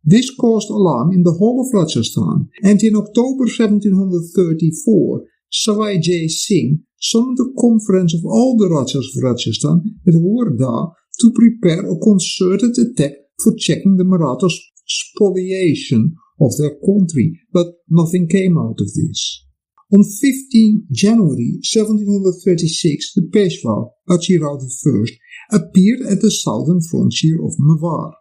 Speaker 1: This caused alarm in the whole of Rajasthan, and in October 1734, Savai Jai Singh summoned a conference of all the Rajas of Rajasthan at Hurda to prepare a concerted attack for checking the Marathas' spoliation of their country, but nothing came out of this. On 15 January 1736, the Peshwa, Bajirao I, appeared at the southern frontier of Mewar.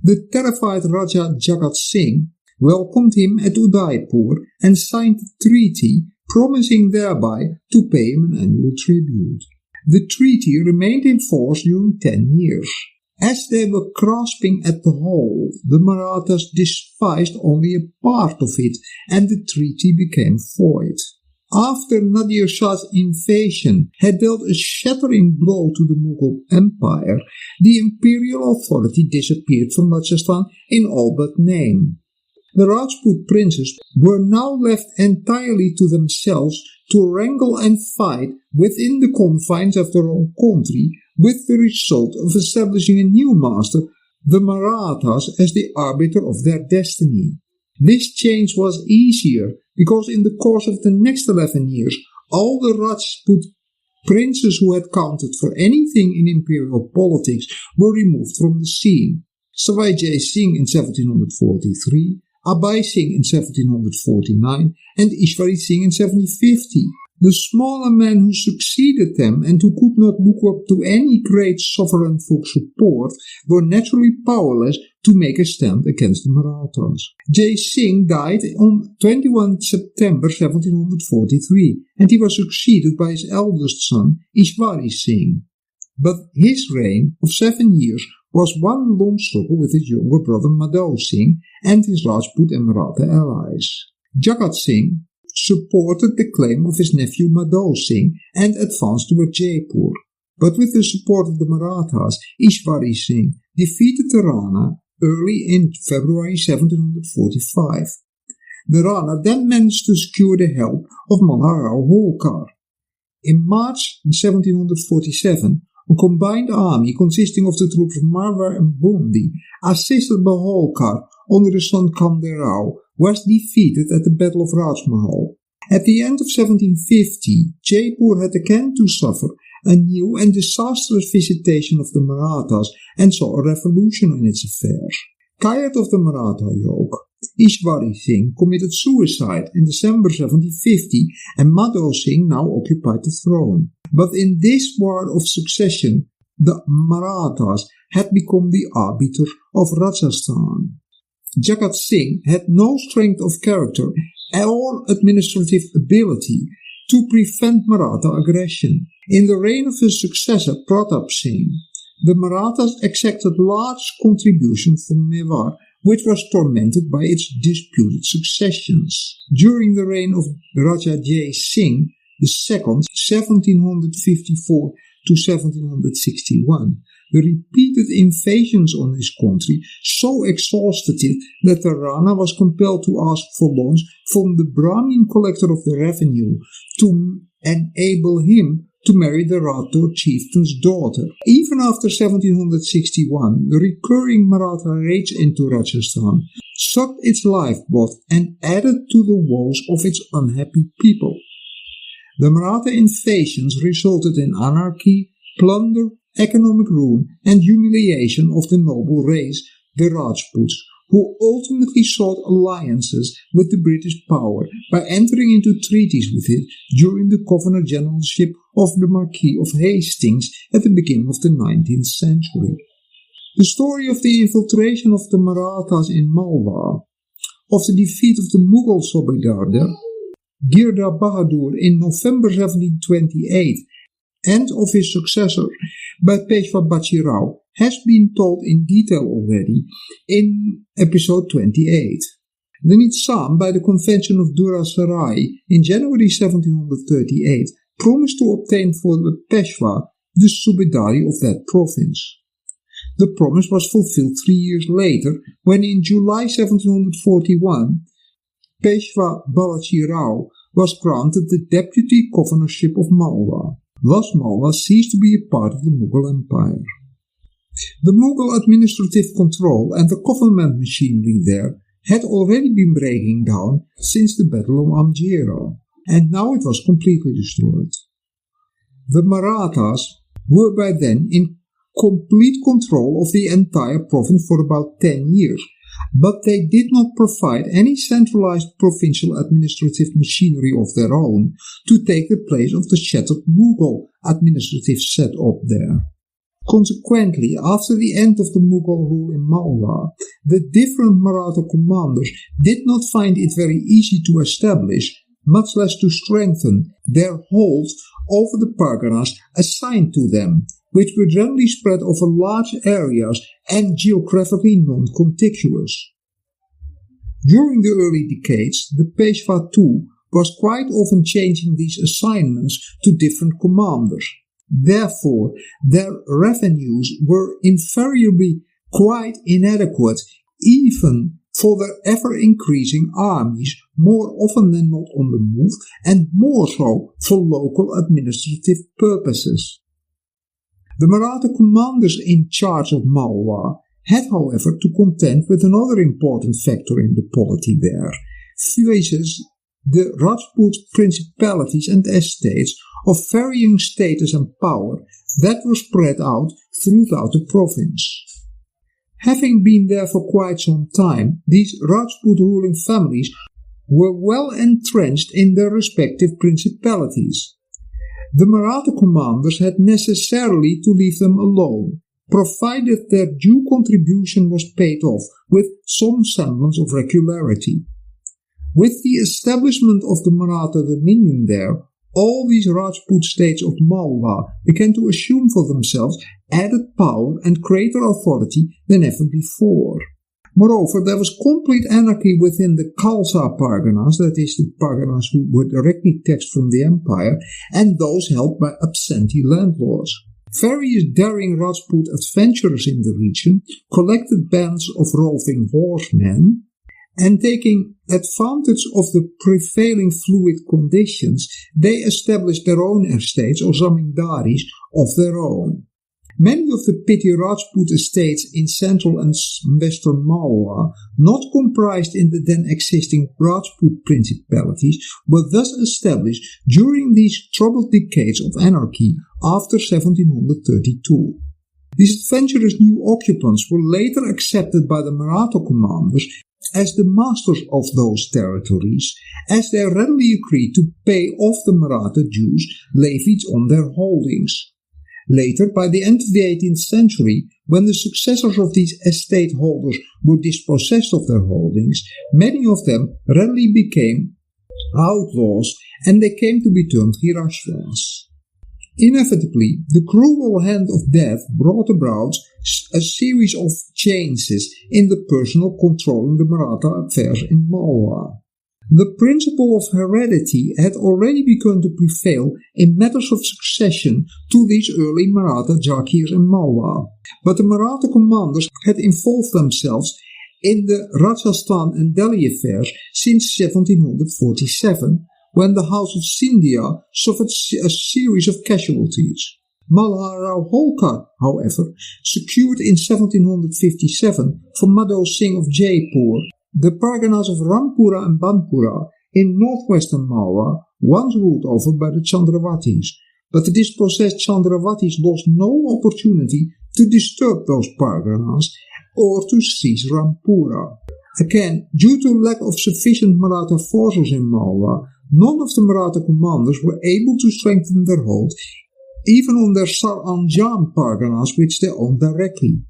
Speaker 1: The terrified Raja Jagat Singh welcomed him at Udaipur and signed a treaty promising thereby to pay him an annual tribute. The treaty remained in force during 10 years. As they were grasping at the whole, the Marathas despised only a part of it, and the treaty became void. After Nadir Shah's invasion had dealt a shattering blow to the Mughal Empire, the imperial authority disappeared from Rajasthan in all but name. The Rajput princes were now left entirely to themselves to wrangle and fight within the confines of their own country, with the result of establishing a new master, the Marathas, as the arbiter of their destiny. This change was easier because in the course of the next 11 years, all the Rajput princes who had counted for anything in imperial politics were removed from the scene. Savai Jai Singh in 1743, Abai Singh in 1749, and Ishwari Singh in 1750. The smaller men who succeeded them and who could not look up to any great sovereign for support were naturally powerless to make a stand against the Marathas. Jai Singh died on 21 September 1743, and he was succeeded by his eldest son, Ishwari Singh. But his reign of 7 years was one long struggle with his younger brother Madho Singh and his Rajput and Maratha allies. Jagat Singh supported the claim of his nephew Madho Singh and advanced toward Jaipur. But with the support of the Marathas, Ishwari Singh defeated the Rana early in February 1745. The Rana then managed to secure the help of Malhar Rao Holkar. In March 1747, a combined army consisting of the troops of Marwar and Bundi, assisted by Holkar under his son Kande Rao, was defeated at the Battle of Rajmahal. At the end of 1750, Jaipur had again to suffer a new and disastrous visitation of the Marathas and saw a revolution in its affairs. Tired of the Maratha yoke, Ishwari Singh committed suicide in December 1750 and Madho Singh now occupied the throne. But in this war of succession, the Marathas had become the arbiter of Rajasthan. Jagat Singh had no strength of character or administrative ability to prevent Maratha aggression. In the reign of his successor Pratap Singh, the Marathas exacted large contributions from Mewar, which was tormented by its disputed successions. During the reign of Raja Jai Singh II, 1754 to 1761, the repeated invasions on his country so exhausted it that the Rana was compelled to ask for loans from the Brahmin collector of the revenue to enable him to marry the Rathore chieftain's daughter. Even after 1761, the recurring Maratha raids into Rajasthan sucked its lifeblood and added to the woes of its unhappy people. The Maratha invasions resulted in anarchy, plunder, economic ruin, and humiliation of the noble race, the Rajputs, who ultimately sought alliances with the British power by entering into treaties with it during the governor-generalship of the Marquis of Hastings at the beginning of the 19th century. The story of the infiltration of the Marathas in Malwa, of the defeat of the Mughal subedar Girda Bahadur in November 1728, and of his successor by Peshwa Bachirao has been told in detail already in episode 28. The Nizam, by the Convention of Dura Sarai in January 1738, promised to obtain for the Peshwa the subedari of that province. The promise was fulfilled 3 years later, when in July 1741, Peshwa Balaji Rao was granted the deputy governorship of Malwa. Thus Malwa ceased to be a part of the Mughal Empire. The Mughal administrative control and the government machinery there had already been breaking down since the Battle of Amjera, and now it was completely destroyed. The Marathas were by then in complete control of the entire province for about 10 years, but they did not provide any centralized provincial administrative machinery of their own to take the place of the shattered Mughal administrative setup there. Consequently, after the end of the Mughal rule in Malwa, the different Maratha commanders did not find it very easy to establish, much less to strengthen, their holds over the parganas assigned to them, which were generally spread over large areas and geographically non-contiguous. During the early decades, the Peshwa too was quite often changing these assignments to different commanders. Therefore, their revenues were invariably quite inadequate, even for their ever-increasing armies, more often than not on the move, and more so for local administrative purposes. The Maratha commanders in charge of Malwa had, however, to contend with another important factor in the polity there, viz. The Rajput principalities and estates of varying status and power that were spread out throughout the province. Having been there for quite some time, these Rajput ruling families were well entrenched in their respective principalities. The Maratha commanders had necessarily to leave them alone, provided their due contribution was paid off with some semblance of regularity. With the establishment of the Maratha dominion there, all these Rajput states of Malwa began to assume for themselves added power and greater authority than ever before. Moreover, there was complete anarchy within the Khalsa parganas, that is, the parganas who were directly taxed from the empire, and those held by absentee landlords. Various daring Rajput adventurers in the region collected bands of roving horsemen, and taking advantage of the prevailing fluid conditions, they established their own estates or zamindaris of their own. Many of the petty Rajput estates in central and western Malwa, not comprised in the then existing Rajput principalities, were thus established during these troubled decades of anarchy after 1732. These adventurous new occupants were later accepted by the Maratha commanders as the masters of those territories, as they readily agreed to pay off the Maratha dues levied on their holdings. Later, by the end of the 18th century, when the successors of these estate holders were dispossessed of their holdings, many of them readily became outlaws, and they came to be termed Hirashvas. Inevitably, the cruel hand of death brought about a series of changes in the personnel controlling the Maratha affairs in Malwa. The principle of heredity had already begun to prevail in matters of succession to these early Maratha Jagirs in Malwa, but the Maratha commanders had involved themselves in the Rajasthan and Delhi affairs since 1747, when the House of Scindia suffered a series of casualties. Malharao Holkar, however, secured in 1757 for Madho Singh of Jaipur the parganas of Rampura and Banpura in northwestern Malwa, once ruled over by the Chandravatis, but the dispossessed Chandravatis lost no opportunity to disturb those parganas or to seize Rampura. Again, due to lack of sufficient Maratha forces in Malwa, none of the Maratha commanders were able to strengthen their hold, even on their Sar-Anjan parganas which they owned directly.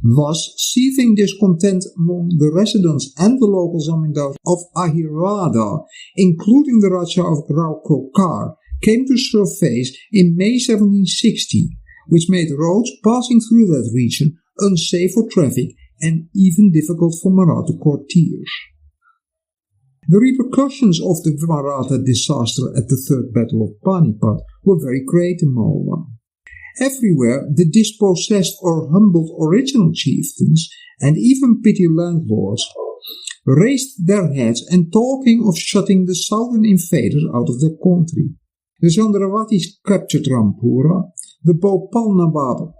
Speaker 1: Thus, seething discontent among the residents and the local zamindars of Ahirvada, including the Raja of Graukokar, came to surface in May 1760, which made roads passing through that region unsafe for traffic and even difficult for Maratha courtiers. The repercussions of the Maratha disaster at the Third Battle of Panipat were very great in Malwa. Everywhere, the dispossessed or humbled original chieftains and even petty landlords raised their heads and talking of shutting the southern invaders out of their country. The Chandravatis captured Rampura, the Bhopal Nawab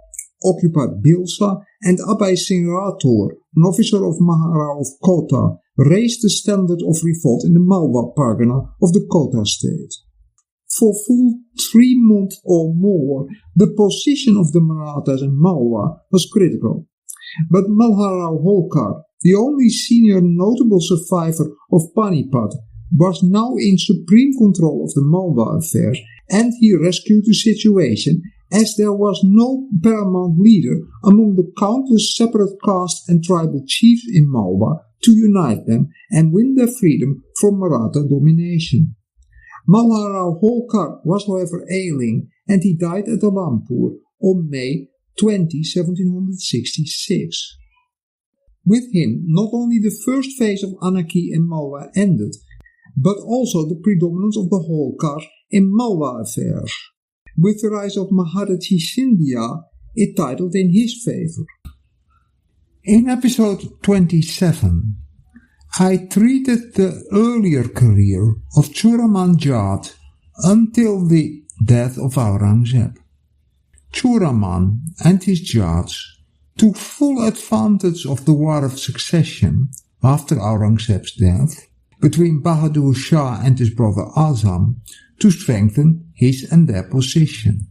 Speaker 1: occupied Bilsa, and Abhay Singh Rathore, an officer of Maharao of Kota, raised the standard of revolt in the Malwa Pargana of the Kota state. For full 3 months or more, the position of the Marathas in Malwa was critical. But Malharao Holkar, the only senior notable survivor of Panipat, was now in supreme control of the Malwa affairs, and he rescued the situation, as there was no paramount leader among the countless separate caste and tribal chiefs in Malwa to unite them and win their freedom from Maratha domination. Malharao Holkar was however ailing, and he died at Alampur on May 20, 1766. With him, not only the first phase of anarchy in Malwa ended, but also the predominance of the Holkars in Malwa affairs. With the rise of Maharaji Scindia, it titled in his favor. In episode 27, I treated the earlier career of Churaman Jat until the death of Aurangzeb. Churaman and his Jats took full advantage of the war of succession after Aurangzeb's death between Bahadur Shah and his brother Azam to strengthen his and their position.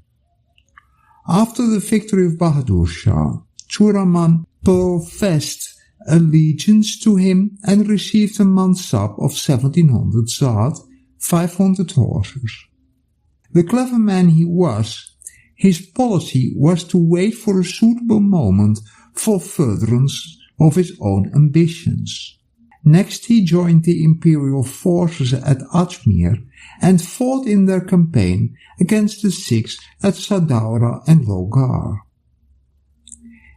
Speaker 1: After the victory of Bahadur Shah, Churaman professed allegiance to him and received a mansab of 1700 zat, 500 horses. The clever man he was, his policy was to wait for a suitable moment for furtherance of his own ambitions. Next he joined the imperial forces at Ajmer and fought in their campaign against the Sikhs at Sadaura and Logar.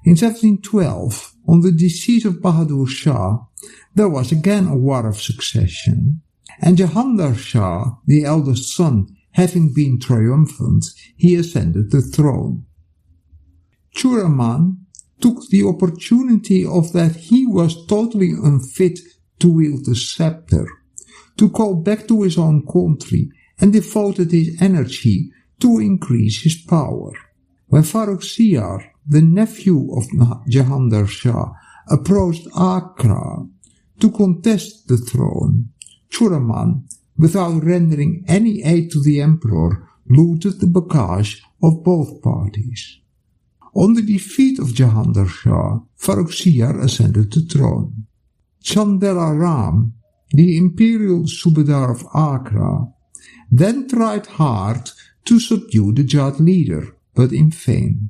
Speaker 1: In 1712, on the decease of Bahadur Shah, there was again a war of succession, and Jahandar Shah, the eldest son, having been triumphant, he ascended the throne. Churaman took the opportunity of that he was totally unfit to wield the scepter, to go back to his own country, and devoted his energy to increase his power. When Farrukh Siyar, the nephew of Jahandar Shah, approached Agra to contest the throne, Churaman, without rendering any aid to the emperor, looted the bagage of both parties. On the defeat of Jahandar Shah, Farrukh Siyar ascended the throne. Chandela Ram, the imperial Subedar of Agra, then tried hard to subdue the Jat leader, but in vain.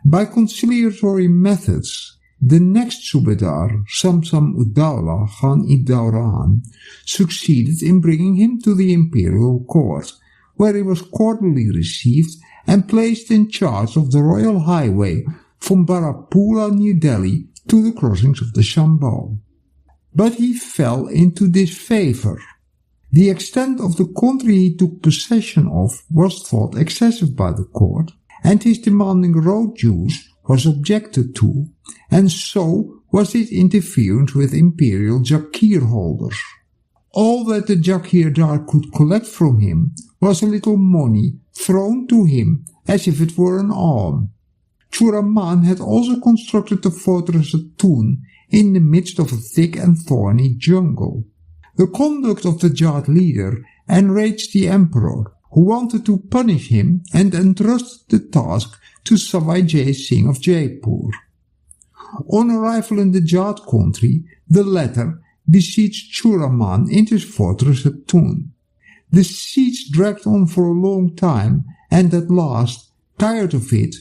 Speaker 1: By conciliatory methods, the next Subedar, Samsam Uddaulah Khan Idauran, succeeded in bringing him to the imperial court, where he was cordially received and placed in charge of the royal highway from Barapura near Delhi to the crossings of the Chambal. But he fell into disfavor. The extent of the country he took possession of was thought excessive by the court, and his demanding road dues was objected to, and so was his interference with imperial Jakir holders. All that the Jagirdar could collect from him was a little money thrown to him as if it were an alm. Churaman had also constructed the fortress at Thun in the midst of a thick and thorny jungle. The conduct of the Jat leader enraged the emperor, who wanted to punish him and entrusted the task to Savai Jai Singh of Jaipur. On arrival in the Jat country, the latter besieged Churaman in his fortress at Thun. The siege dragged on for a long time, and at last, tired of it,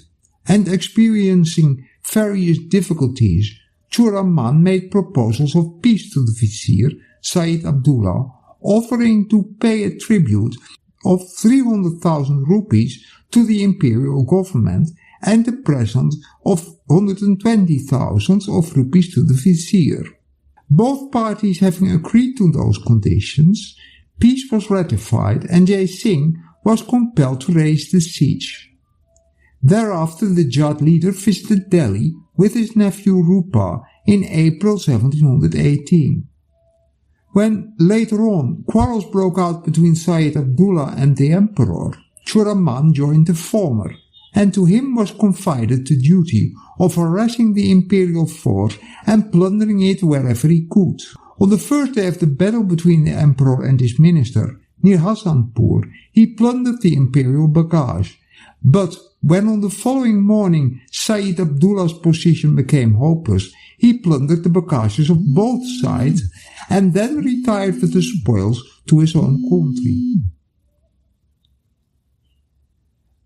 Speaker 1: and experiencing various difficulties, Churaman made proposals of peace to the vizier, Sayyid Abdullah, offering to pay a tribute of 300,000 rupees to the imperial government and a present of 120,000 of rupees to the vizier. Both parties having agreed to those conditions, peace was ratified and Jai Singh was compelled to raise the siege. Thereafter the Jat leader visited Delhi with his nephew Rupa in April 1718. When later on quarrels broke out between Sayyid Abdullah and the emperor, Churaman joined the former, and to him was confided the duty of harassing the imperial force and plundering it wherever he could. On the first day of the battle between the emperor and his minister, near Hasanpur, he plundered the imperial bagage. But when on the following morning Sayyid Abdullah's position became hopeless, he plundered the bagages of both sides and then retired with the spoils to his own country.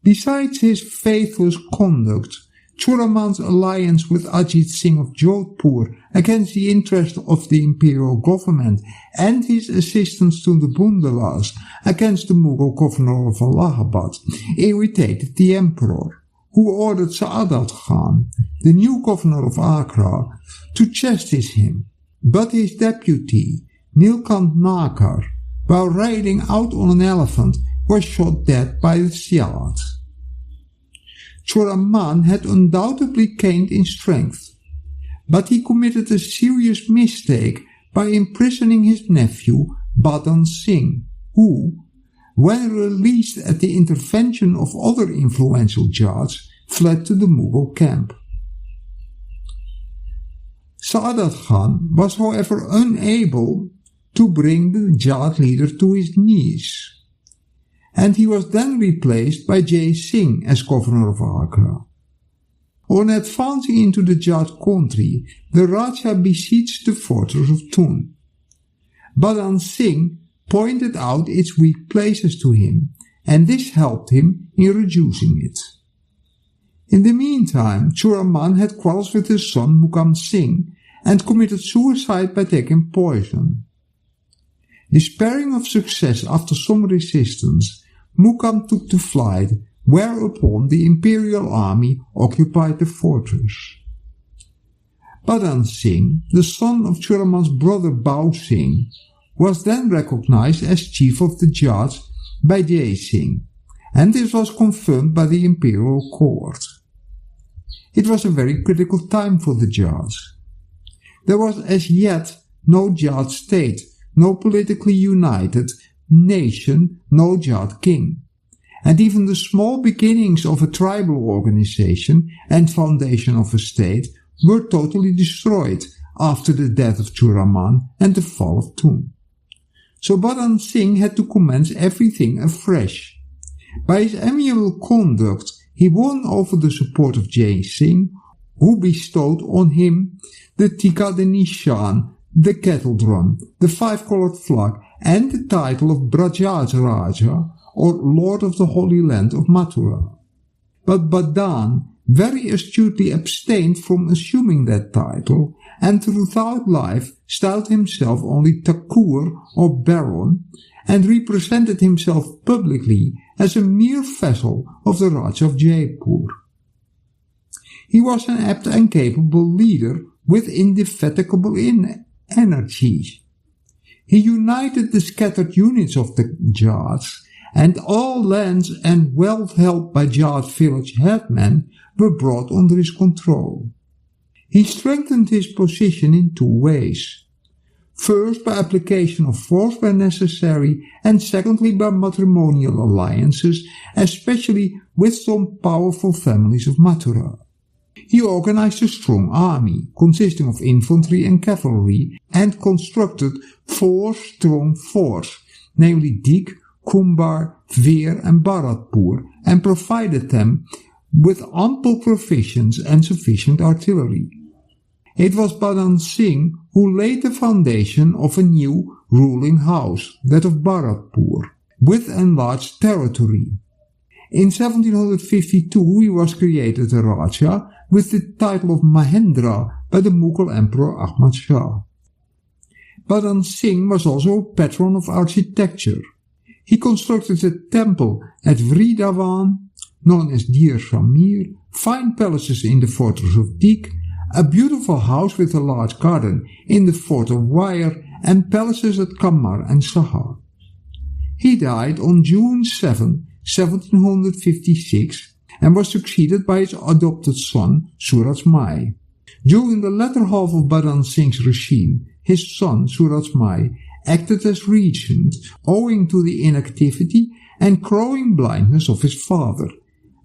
Speaker 1: Besides his faithless conduct, Churaman's alliance with Ajit Singh of Jodhpur against the interest of the imperial government and his assistance to the Bhundelas against the Mughal governor of Allahabad irritated the emperor, who ordered Saadat Khan, the new governor of Agra, to chastise him. But his deputy, Nilkant Nakar, while riding out on an elephant, was shot dead by the Sialats. Churaman had undoubtedly gained in strength, but he committed a serious mistake by imprisoning his nephew Badan Singh, who, when released at the intervention of other influential Jats, fled to the Mughal camp. Saadat Khan was however unable to bring the Jat leader to his knees, and he was then replaced by Jai Singh as governor of Agra. On advancing into the Jat country, the Raja besieged the fortress of Thun. Badan Singh pointed out its weak places to him, and this helped him in reducing it. In the meantime, Churaman had quarrels with his son Mukam Singh and committed suicide by taking poison. Despairing of success after some resistance, Mukam took to flight, whereupon the imperial army occupied the fortress. Badan Singh, the son of Churaman's brother Bau Singh, was then recognized as chief of the Jats by Jai Singh, and this was confirmed by the imperial court. It was a very critical time for the Jats. There was as yet no Jat state, no politically united nation, no Jat king, and even the small beginnings of a tribal organization and foundation of a state were totally destroyed after the death of Churaman and the fall of Thun. So Badan Singh had to commence everything afresh. By his amiable conduct, he won over the support of Jai Singh, who bestowed on him the Tika de Nishan, the kettle drum, the five-colored flag, and the title of Brajaj Raja, or Lord of the Holy Land of Mathura. But Badan very astutely abstained from assuming that title, and throughout life styled himself only Thakur or Baron, and represented himself publicly as a mere vassal of the Raja of Jaipur. He was an apt and capable leader with indefatigable energy. He united the scattered units of the Jats, and all lands and wealth held by Jat village headmen were brought under his control. He strengthened his position in two ways. First, by application of force where necessary, and secondly, by matrimonial alliances, especially with some powerful families of Mathura. He organized a strong army, consisting of infantry and cavalry, and constructed 4 strong forts, namely Dik, Kumbar, Veer and Bharatpur, and provided them with ample provisions and sufficient artillery. It was Badan Singh who laid the foundation of a new ruling house, that of Bharatpur, with enlarged territory. In 1752 he was created a Raja with the title of Mahendra by the Mughal Emperor Ahmad Shah. Badan Singh was also a patron of architecture. He constructed a temple at Vrindavan, known as Dir Samir, fine palaces in the fortress of Dik, a beautiful house with a large garden in the fort of Wire, and palaces at Kamar and Sahar. He died on June 7, 1756, and was succeeded by his adopted son Suraj Mai. During the latter half of Badan Singh's regime, his son Suraj Mai acted as regent owing to the inactivity and growing blindness of his father,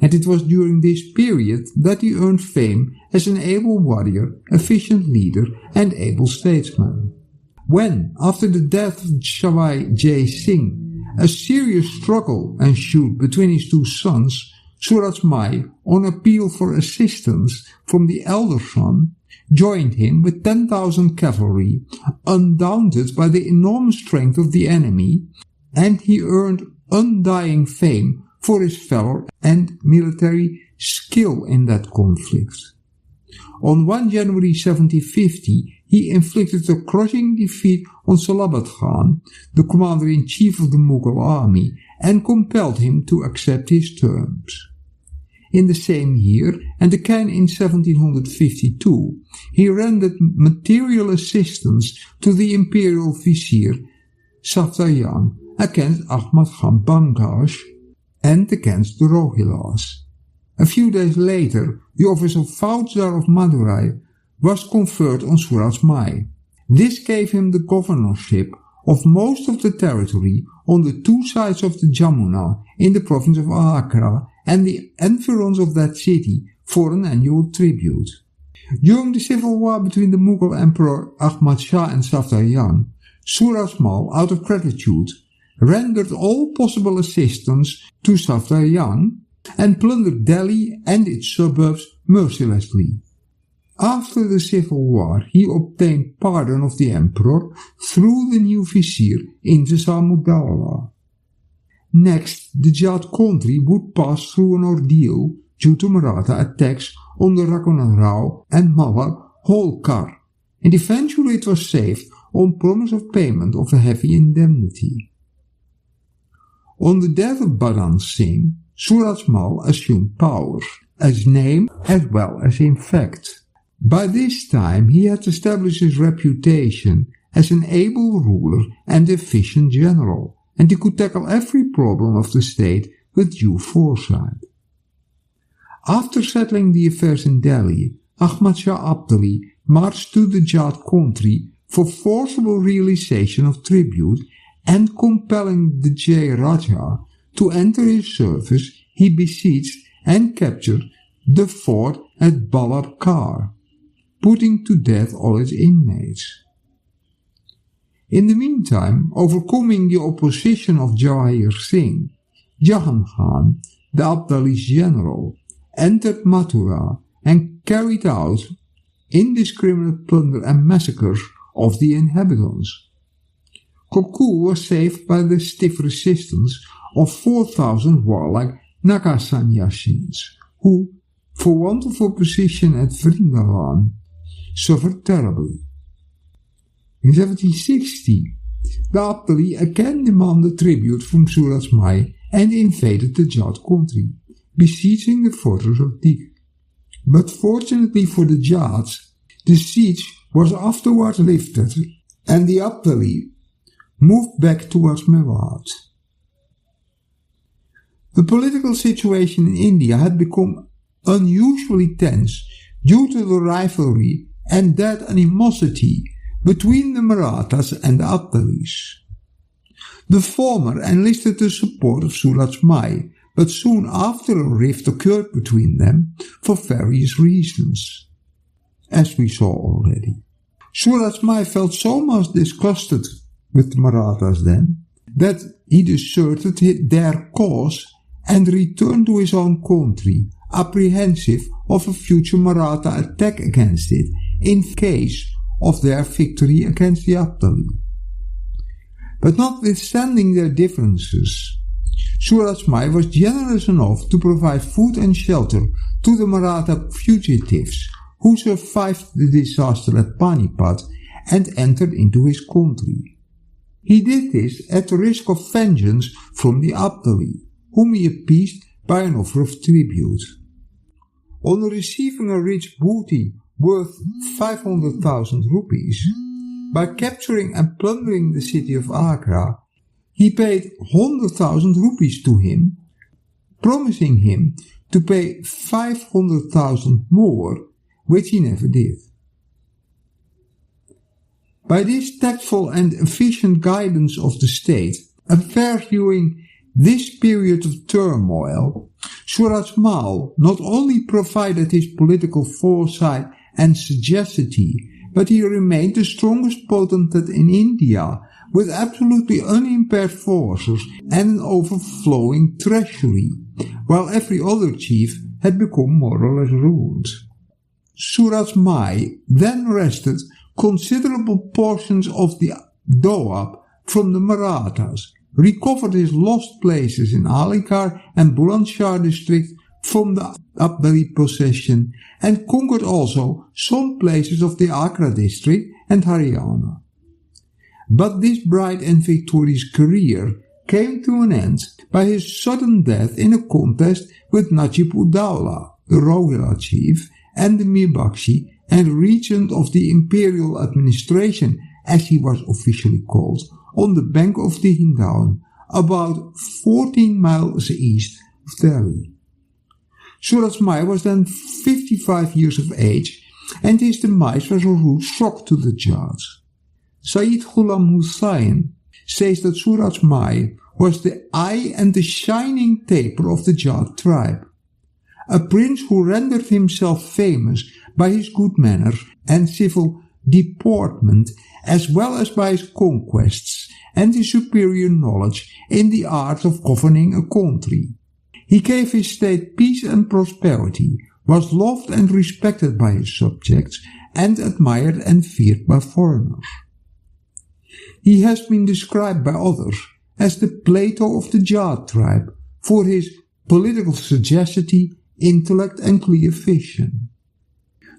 Speaker 1: and it was during this period that he earned fame as an able warrior, efficient leader, and able statesman. When, after the death of Shawai Jai Singh, a serious struggle ensued between his two sons, Suraj Mai, on appeal for assistance from the elder son, joined him with 10,000 cavalry, undaunted by the enormous strength of the enemy, and he earned undying fame for his valor and military skill in that conflict. On 1 January 1750, he inflicted a crushing defeat on Salabat Khan, the commander-in-chief of the Mughal army, and compelled him to accept his terms. In the same year, and again in 1752, he rendered material assistance to the imperial vizier Safdarjung against Ahmad Khan Bangash and against the Rohilas. A few days later, the office of Faujdar of Madurai was conferred on Suraj Mai. This gave him the governorship of most of the territory on the two sides of the Jamuna in the province of Agra and the environs of that city for an annual tribute. During the civil war between the Mughal Emperor Ahmad Shah and Safdarjung, Suraj Mai, out of gratitude, rendered all possible assistance to Safdarjung and plundered Delhi and its suburbs mercilessly. After the civil war, he obtained pardon of the emperor through the new vizier Intezar Mudawala. Next, the Jat country would pass through an ordeal due to Maratha attacks on the Raghunath Rao and Mawar Holkar, and eventually it was saved on promise of payment of a heavy indemnity. On the death of Badan Singh, Suraj Mai assumed power, as name as well as in fact. By this time he had established his reputation as an able ruler and efficient general, and he could tackle every problem of the state with due foresight. After settling the affairs in Delhi, Ahmad Shah Abdali marched to the Jat country for forcible realization of tribute, and compelling the Jai Raja to enter his service, he besieged and captured the fort at Balabkar, putting to death all its inmates. In the meantime, overcoming the opposition of Jawahir Singh, Jahan Khan, the Abdalis general, entered Mathura and carried out indiscriminate plunder and massacres of the inhabitants. Kokku was saved by the stiff resistance of 4,000 warlike Naga Sannyasins, who, for want of opposition at Vrindavan, suffered terribly. In 1760, the Abdali again demanded tribute from Suraj Mai and invaded the Jat country, besieging the fortress of Dik. But fortunately for the Jats, the siege was afterwards lifted, and the Abdali moved back towards Mewat. The political situation in India had become unusually tense due to the rivalry and that animosity between the Marathas and the Abdalis. The former enlisted the support of Suraj Mai, but soon after a rift occurred between them for various reasons, as we saw already. Suraj Mai felt so much disgusted with the Marathas then, that he deserted their cause and returned to his own country, apprehensive of a future Maratha attack against it in case of their victory against the Abdali. But notwithstanding their differences, Suraj Mai was generous enough to provide food and shelter to the Maratha fugitives who survived the disaster at Panipat and entered into his country. He did this at the risk of vengeance from the Abdali, whom he appeased by an offer of tribute. On receiving a rich booty worth 500,000 rupees, by capturing and plundering the city of Agra, he paid 100,000 rupees to him, promising him to pay 500,000 more, which he never did. By this tactful and efficient guidance of the state, overviewing this period of turmoil, Suraj Mai not only provided his political foresight and sagacity, but he remained the strongest potentate in India, with absolutely unimpaired forces and an overflowing treasury, while every other chief had become more or less ruined. Suraj Mai then wrested considerable portions of the Doab from the Marathas, recovered his lost places in Aligarh and Bulandshahr district from the Abdali possession, and conquered also some places of the Agra district and Haryana. But this bright and victorious career came to an end by his sudden death in a contest with Najib-ud-Dawla, the Rohila chief, and the Mirbakshi and regent of the imperial administration, as he was officially called, on the bank of the Hindaun, about 14 miles east of Delhi. Suraj Mai was then 55 years of age, and his demise was a rude shock to the Jats. Sayyid Ghulam Hussain says that Suraj Mai was the eye and the shining taper of the Jat tribe, a prince who rendered himself famous by his good manners and civil deportment, as well as by his conquests and his superior knowledge in the art of governing a country. He gave his state peace and prosperity, was loved and respected by his subjects, and admired and feared by foreigners. He has been described by others as the Plato of the Jat tribe for his political sagacity, intellect and clear vision.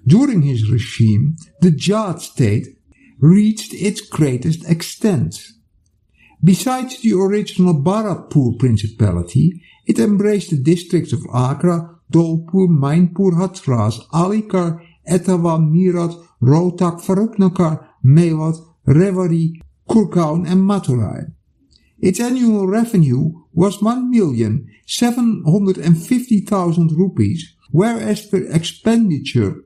Speaker 1: During his regime, the Jat state reached its greatest extent. Besides the original Bharatpur principality, it embraced the districts of Agra, Dholpur, Mainpur, Hathras, Aligarh, Etawah, Meerut, Rohtak, Farrukhngar, Mewat, Rewari, Kurgaon and Madurai. Its annual revenue was 1,750,000 rupees, whereas the expenditure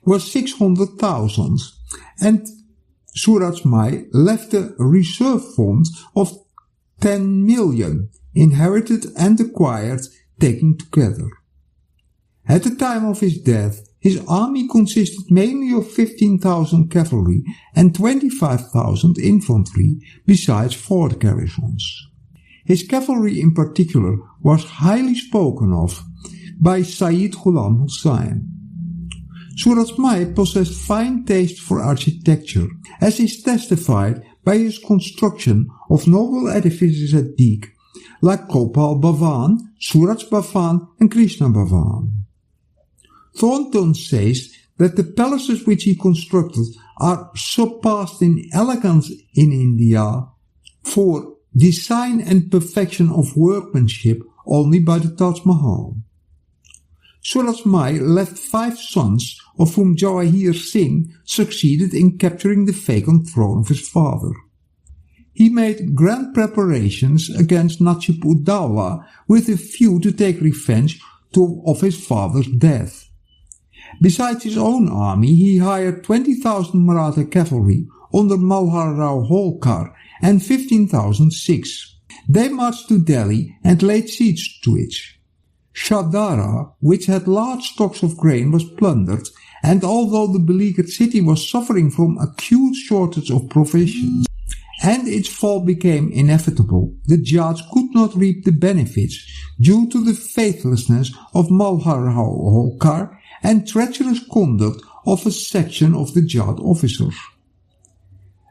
Speaker 1: was 600,000, and Suraj Mai left a reserve fund of 10 million, inherited and acquired taken together. At the time of his death, his army consisted mainly of 15,000 cavalry and 25,000 infantry, besides fort garrisons. His cavalry in particular was highly spoken of by Sayyid Ghulam Hussain. Suraj Mai possessed fine taste for architecture, as is testified by his construction of noble edifices at Deeg, like Gopal Bhavan, Suraj Bhavan and Krishna Bhavan. Thornton says that the palaces which he constructed are surpassed in elegance in India for design and perfection of workmanship only by the Taj Mahal. Suraj Mai left 5 sons, of whom Jawahir Singh succeeded in capturing the vacant throne of his father. He made grand preparations against Najib-ud-Dawla with a view to take revenge of his father's death. Besides his own army, he hired 20,000 Maratha cavalry under Malhar Rao Holkar and 15,000 Sikhs. They marched to Delhi and laid siege to it. Shadara, which had large stocks of grain, was plundered, and although the beleaguered city was suffering from acute shortage of provisions, and its fall became inevitable, the Jats could not reap the benefits due to the faithlessness of Malhar Rao Holkar and treacherous conduct of a section of the Jat officers.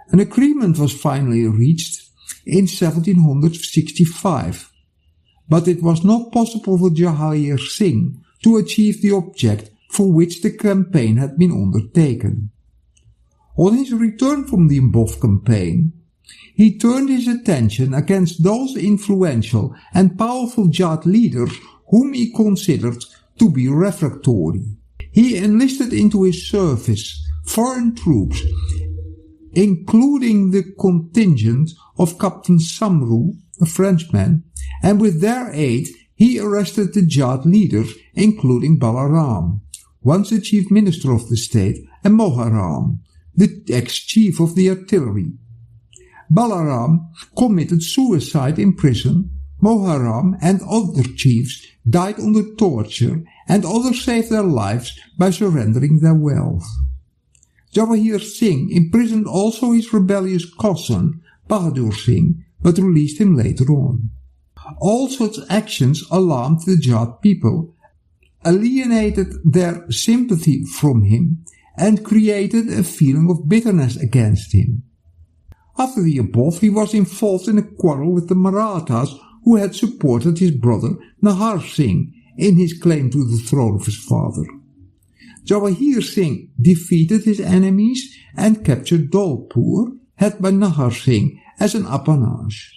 Speaker 1: An agreement was finally reached in 1765, but it was not possible for Jawaharlal Singh to achieve the object for which the campaign had been undertaken. On his return from the above campaign, he turned his attention against those influential and powerful Jat leaders whom he considered to be refractory. He enlisted into his service foreign troops, including the contingent of Captain Samru, a Frenchman, and with their aid he arrested the Jat leaders, including Balaram, once the chief minister of the state, and Moharam, the ex-chief of the artillery. Balaram committed suicide in prison. Moharam and other chiefs died under torture, and others saved their lives by surrendering their wealth. Jawaharlal Singh imprisoned also his rebellious cousin, Bahadur Singh, but released him later on. All such actions alarmed the Jat people, alienated their sympathy from him, and created a feeling of bitterness against him. After the above, he was involved in a quarrel with the Marathas, who had supported his brother Nahar Singh in his claim to the throne of his father. Jawaharlal Singh defeated his enemies and captured Dholpur, headed by Nahar Singh, as an appanage.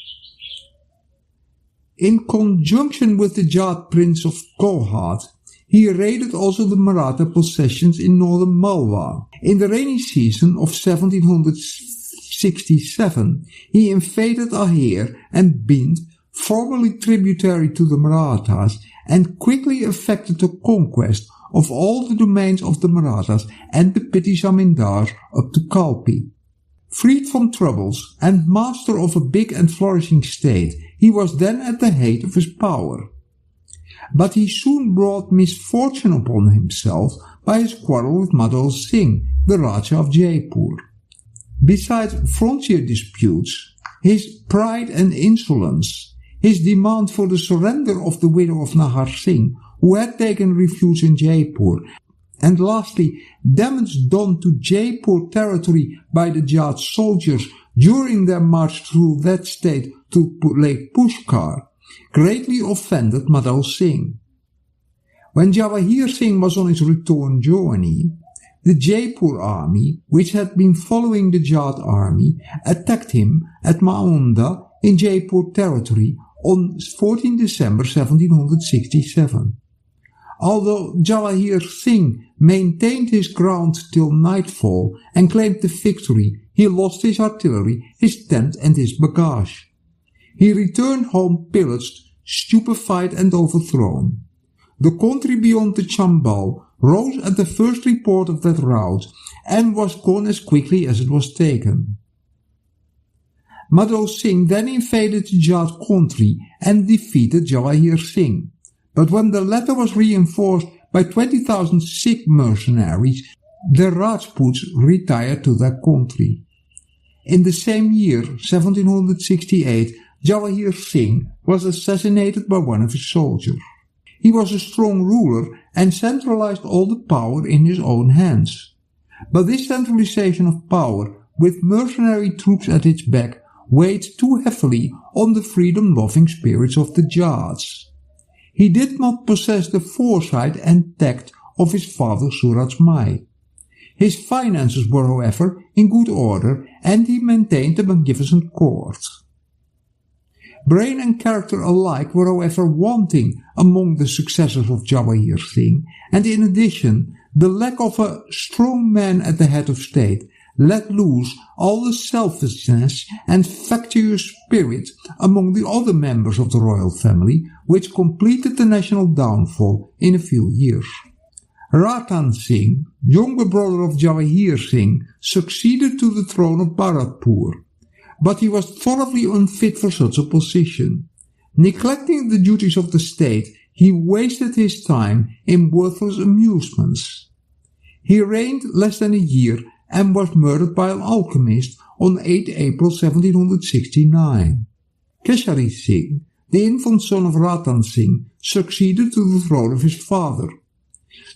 Speaker 1: In conjunction with the Jat prince of Kohat, he raided also the Maratha possessions in northern Malwa. In the rainy season of 1767, he invaded Aher and Bind, formerly tributary to the Marathas, and quickly effected the conquest of all the domains of the Marathas and the petty zamindars up to Kalpi. Freed from troubles and master of a big and flourishing state, he was then at the height of his power. But he soon brought misfortune upon himself by his quarrel with Madhol Singh, the Raja of Jaipur. Besides frontier disputes, his pride and insolence, his demand for the surrender of the widow of Nahar Singh, who had taken refuge in Jaipur, and lastly, damage done to Jaipur territory by the Jat soldiers during their march through that state to Lake Pushkar, greatly offended Madhol Singh. When Jawaharlal Singh was on his return journey, the Jaipur army, which had been following the Jat army, attacked him at Maunda in Jaipur territory on 14 December 1767. Although Jawaharlal Singh maintained his ground till nightfall and claimed the victory, he lost his artillery, his tent and his bagage. He returned home pillaged, stupefied and overthrown. The country beyond the Chambal rose at the first report of that rout and was gone as quickly as it was taken. Madhol Singh then invaded the Jat country and defeated Jawaharlal Singh, but when the latter was reinforced by 20,000 Sikh mercenaries, the Rajputs retired to their country. In the same year, 1768, Jawaharlal Singh was assassinated by one of his soldiers. He was a strong ruler and centralized all the power in his own hands. But this centralization of power, with mercenary troops at its back, weighed too heavily on the freedom-loving spirits of the Jats. He did not possess the foresight and tact of his father Suraj Mai. His finances were, however, in good order, and he maintained a magnificent court. Brain and character alike were, however, wanting among the successors of Jawaharlal Singh, and in addition, the lack of a strong man at the head of state let loose all the selfishness and factious spirit among the other members of the royal family, which completed the national downfall in a few years. Ratan Singh, younger brother of Jawaharlal Singh, succeeded to the throne of Bharatpur, but he was thoroughly unfit for such a position. Neglecting the duties of the state, he wasted his time in worthless amusements. He reigned less than a year and was murdered by an alchemist on 8 April 1769. Keshari Singh, the infant son of Ratan Singh, succeeded to the throne of his father.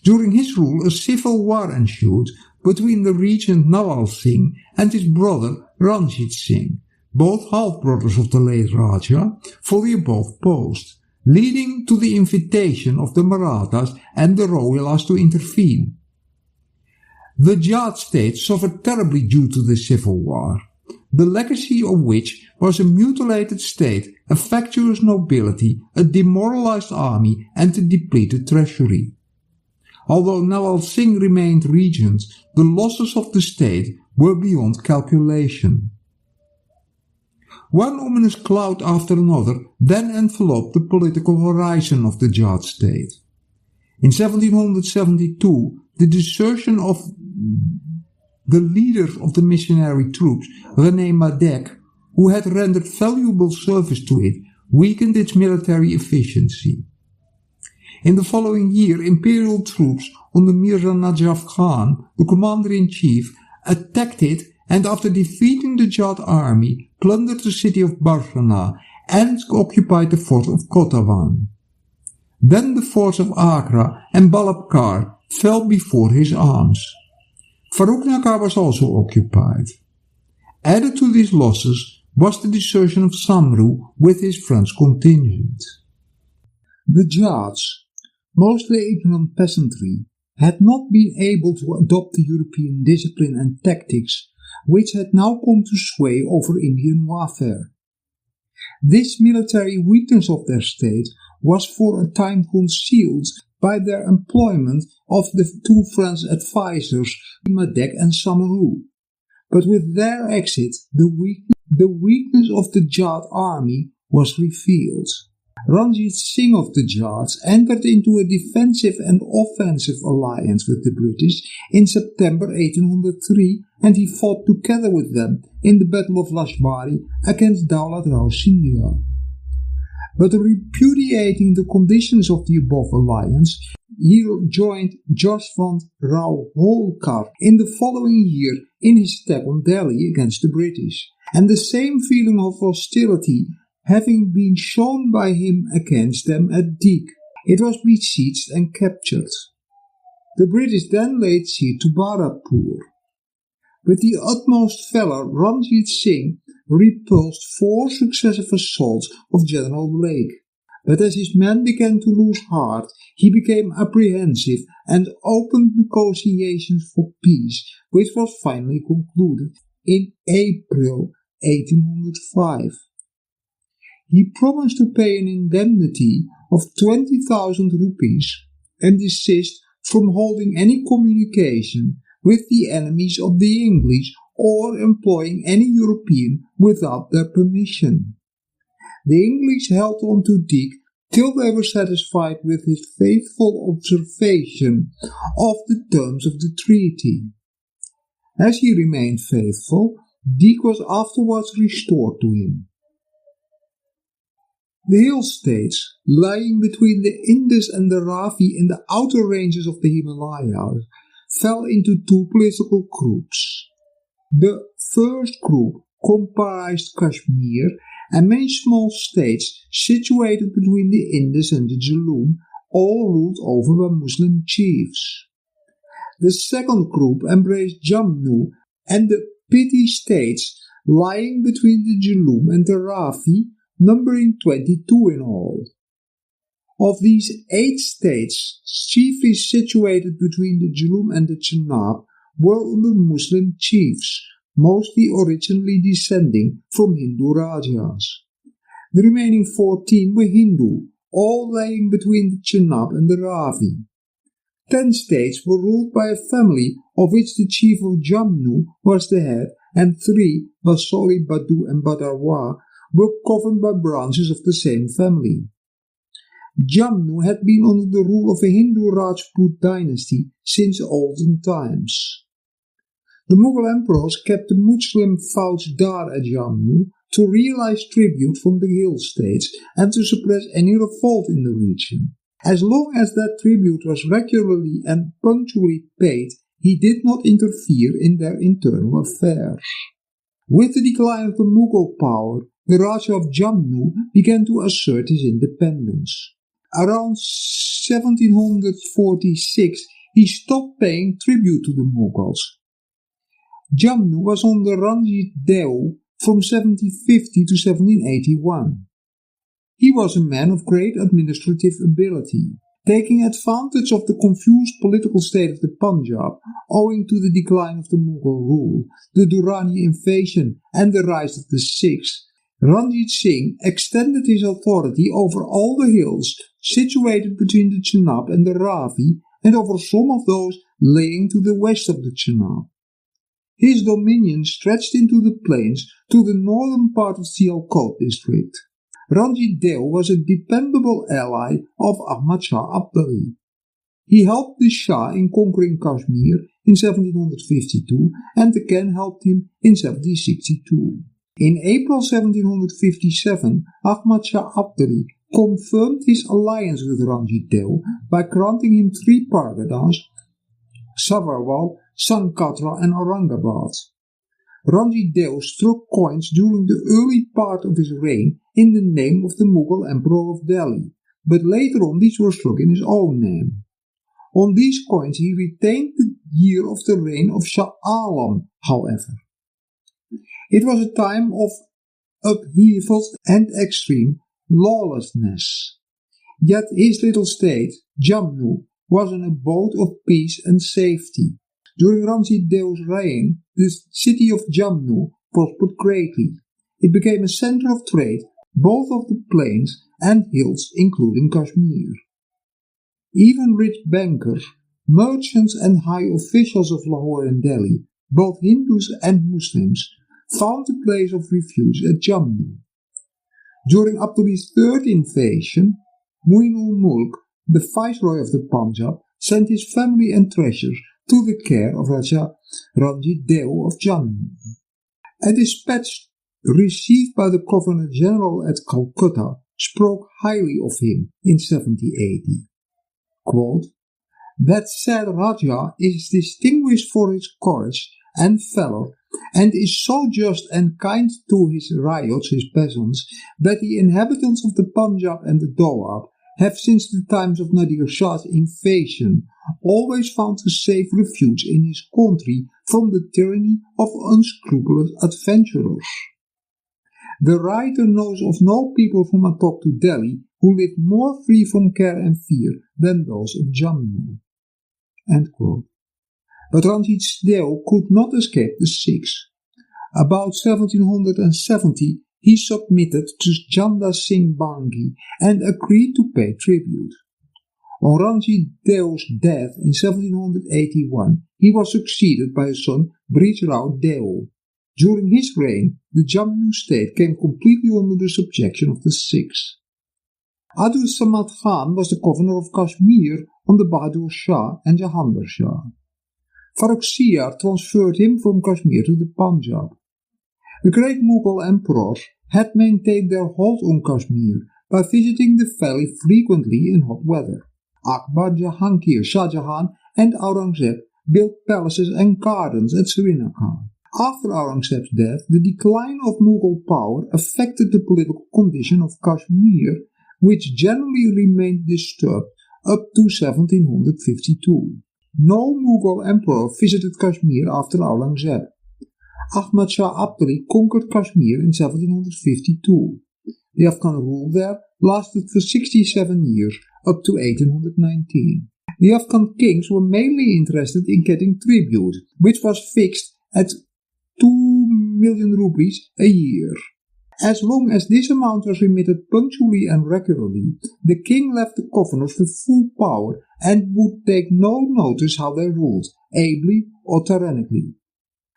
Speaker 1: During his rule, a civil war ensued between the regent Nawal Singh and his brother Ranjit Singh, both half-brothers of the late Raja, for the above post, leading to the invitation of the Marathas and the Rohilas to intervene. The Jat state suffered terribly due to the civil war, the legacy of which was a mutilated state, a factious nobility, a demoralized army, and a depleted treasury. Although Nawal Singh remained regent, the losses of the state were beyond calculation. One ominous cloud after another then enveloped the political horizon of the Jat state. In 1772, the desertion of the leader of the missionary troops, René Madec, who had rendered valuable service to it, weakened its military efficiency. In the following year, imperial troops under Mirza Najaf Khan, the commander-in-chief, attacked it and after defeating the Jat army, plundered the city of Barshana and occupied the fort of Kottawan. Then the forts of Agra and Balabkar fell before his arms. Farrukhnakar was also occupied. Added to these losses was the desertion of Samru with his French contingent. The Jats, mostly ignorant peasantry, had not been able to adopt the European discipline and tactics which had now come to sway over Indian warfare. This military weakness of their state was for a time concealed by their employment of the two French advisers, Madec and Samru. But with their exit, the weakness of the Jat army was revealed. Ranjit Singh of the Jats entered into a defensive and offensive alliance with the British in September 1803 and he fought together with them in the Battle of Lashbari against Daulat Rao Scindia. But repudiating the conditions of the above alliance, he joined Jaswant Rao Holkar in the following year in his attack on Delhi against the British, and the same feeling of hostility having been shown by him against them at Deeg, it was besieged and captured. The British then laid siege to Bharatpur. With the utmost valor, Ranjit Singh repulsed 4 successive assaults of General Blake, but as his men began to lose heart, he became apprehensive and opened negotiations for peace, which was finally concluded in April 1805. He promised to pay an indemnity of 20,000 rupees and desist from holding any communication with the enemies of the English or employing any European without their permission. The English held on to Deeg till they were satisfied with his faithful observation of the terms of the treaty. As he remained faithful, Deeg was afterwards restored to him. The hill states, lying between the Indus and the Ravi in the outer ranges of the Himalayas, fell into 2 political groups. The first group comprised Kashmir and many small states situated between the Indus and the Jhelum, all ruled over by Muslim chiefs. The second group embraced Jammu and the petty states lying between the Jhelum and the Ravi, numbering 22 in all. Of these 8 states, chiefly situated between the Jhelum and the Chenab, were under Muslim chiefs, mostly originally descending from Hindu Rajas. The remaining 14 were Hindu, all lying between the Chenab and the Ravi. 10 states were ruled by a family of which the chief of Jammu was the head, and 3, Basori, Badu and Badarwa, were governed by branches of the same family. Jammu had been under the rule of a Hindu Rajput dynasty since olden times. The Mughal emperors kept the Muslim Faujdar at Jammu to realize tribute from the hill states and to suppress any revolt in the region. As long as that tribute was regularly and punctually paid, he did not interfere in their internal affairs. With the decline of the Mughal power, the Raja of Jammu began to assert his independence. Around 1746, he stopped paying tribute to the Mughals. Jammu was under Ranjit Deo from 1750 to 1781. He was a man of great administrative ability, taking advantage of the confused political state of the Punjab owing to the decline of the Mughal rule, the Durani invasion and the rise of the Sikhs. Ranjit Singh extended his authority over all the hills situated between the Chenab and the Ravi and over some of those lying to the west of the Chenab. His dominion stretched into the plains to the northern part of Sialkot district. Ranjit Deo was a dependable ally of Ahmad Shah Abdali. He helped the Shah in conquering Kashmir in 1752 and again helped him in 1762. In April 1757, Ahmad Shah Abdali confirmed his alliance with Ranjit Deo by granting him 3 parganas, Savarwal, Sankatra and Aurangabad. Ranjit Deo struck coins during the early part of his reign in the name of the Mughal Emperor of Delhi, but later on these were struck in his own name. On these coins he retained the year of the reign of Shah Alam, however. It was a time of upheavals and extreme lawlessness. Yet his little state, Jammu, was an abode of peace and safety. During Ranjit Deo's reign, the city of Jammu prospered greatly. It became a center of trade, both of the plains and hills, including Kashmir. Even rich bankers, merchants and high officials of Lahore and Delhi, both Hindus and Muslims, found a place of refuge at Jammu. During Abdali's third invasion, Muin-ul-Mulk, the viceroy of the Punjab, sent his family and treasures to the care of Raja Ranjit Deo of Jammu. A dispatch received by the Governor-General at Calcutta spoke highly of him in 1780. Quote, "That said Raja is distinguished for his courage and valor, and is so just and kind to his ryots, his peasants, that the inhabitants of the Punjab and the Doab have since the times of Nadir Shah's invasion always found a safe refuge in his country from the tyranny of unscrupulous adventurers. The writer knows of no people from Attock to Delhi who live more free from care and fear than those of Jammu." End quote. But Ranjit Deo could not escape the Sikhs. About 1770, he submitted to Janda Singh Bangi and agreed to pay tribute. On Ranjit Deo's death in 1781, he was succeeded by his son Brij Rao Deo. During his reign, the Jammu state came completely under the subjection of the Sikhs. Abdul Samad Khan was the governor of Kashmir under Bahadur Shah and Jahandar Shah. Farrukh Siyar transferred him from Kashmir to the Punjab. The great Mughal emperors had maintained their hold on Kashmir by visiting the valley frequently in hot weather. Akbar, Jahangir, Shah Jahan and Aurangzeb built palaces and gardens at Srinagar. After Aurangzeb's death, the decline of Mughal power affected the political condition of Kashmir, which generally remained disturbed up to 1752. No Mughal emperor visited Kashmir after Aurangzeb. Ahmad Shah Abdali conquered Kashmir in 1752. The Afghan rule there lasted for 67 years, up to 1819. The Afghan kings were mainly interested in getting tribute, which was fixed at 2 million rupees a year. As long as this amount was remitted punctually and regularly, the king left the governors with full power and would take no notice how they ruled, ably or tyrannically.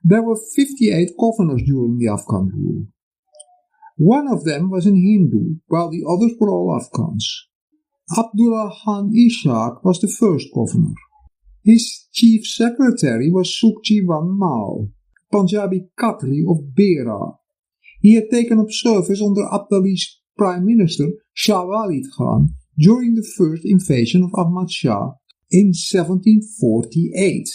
Speaker 1: There were 58 governors during the Afghan rule. One of them was an Hindu, while the others were all Afghans. Abdullah Khan Ishaq was the first governor. His chief secretary was Sukhjivan Mal, Punjabi Khatri of Bera. He had taken up service under Abdali's prime minister Shah Walid Khan during the first invasion of Ahmad Shah in 1748.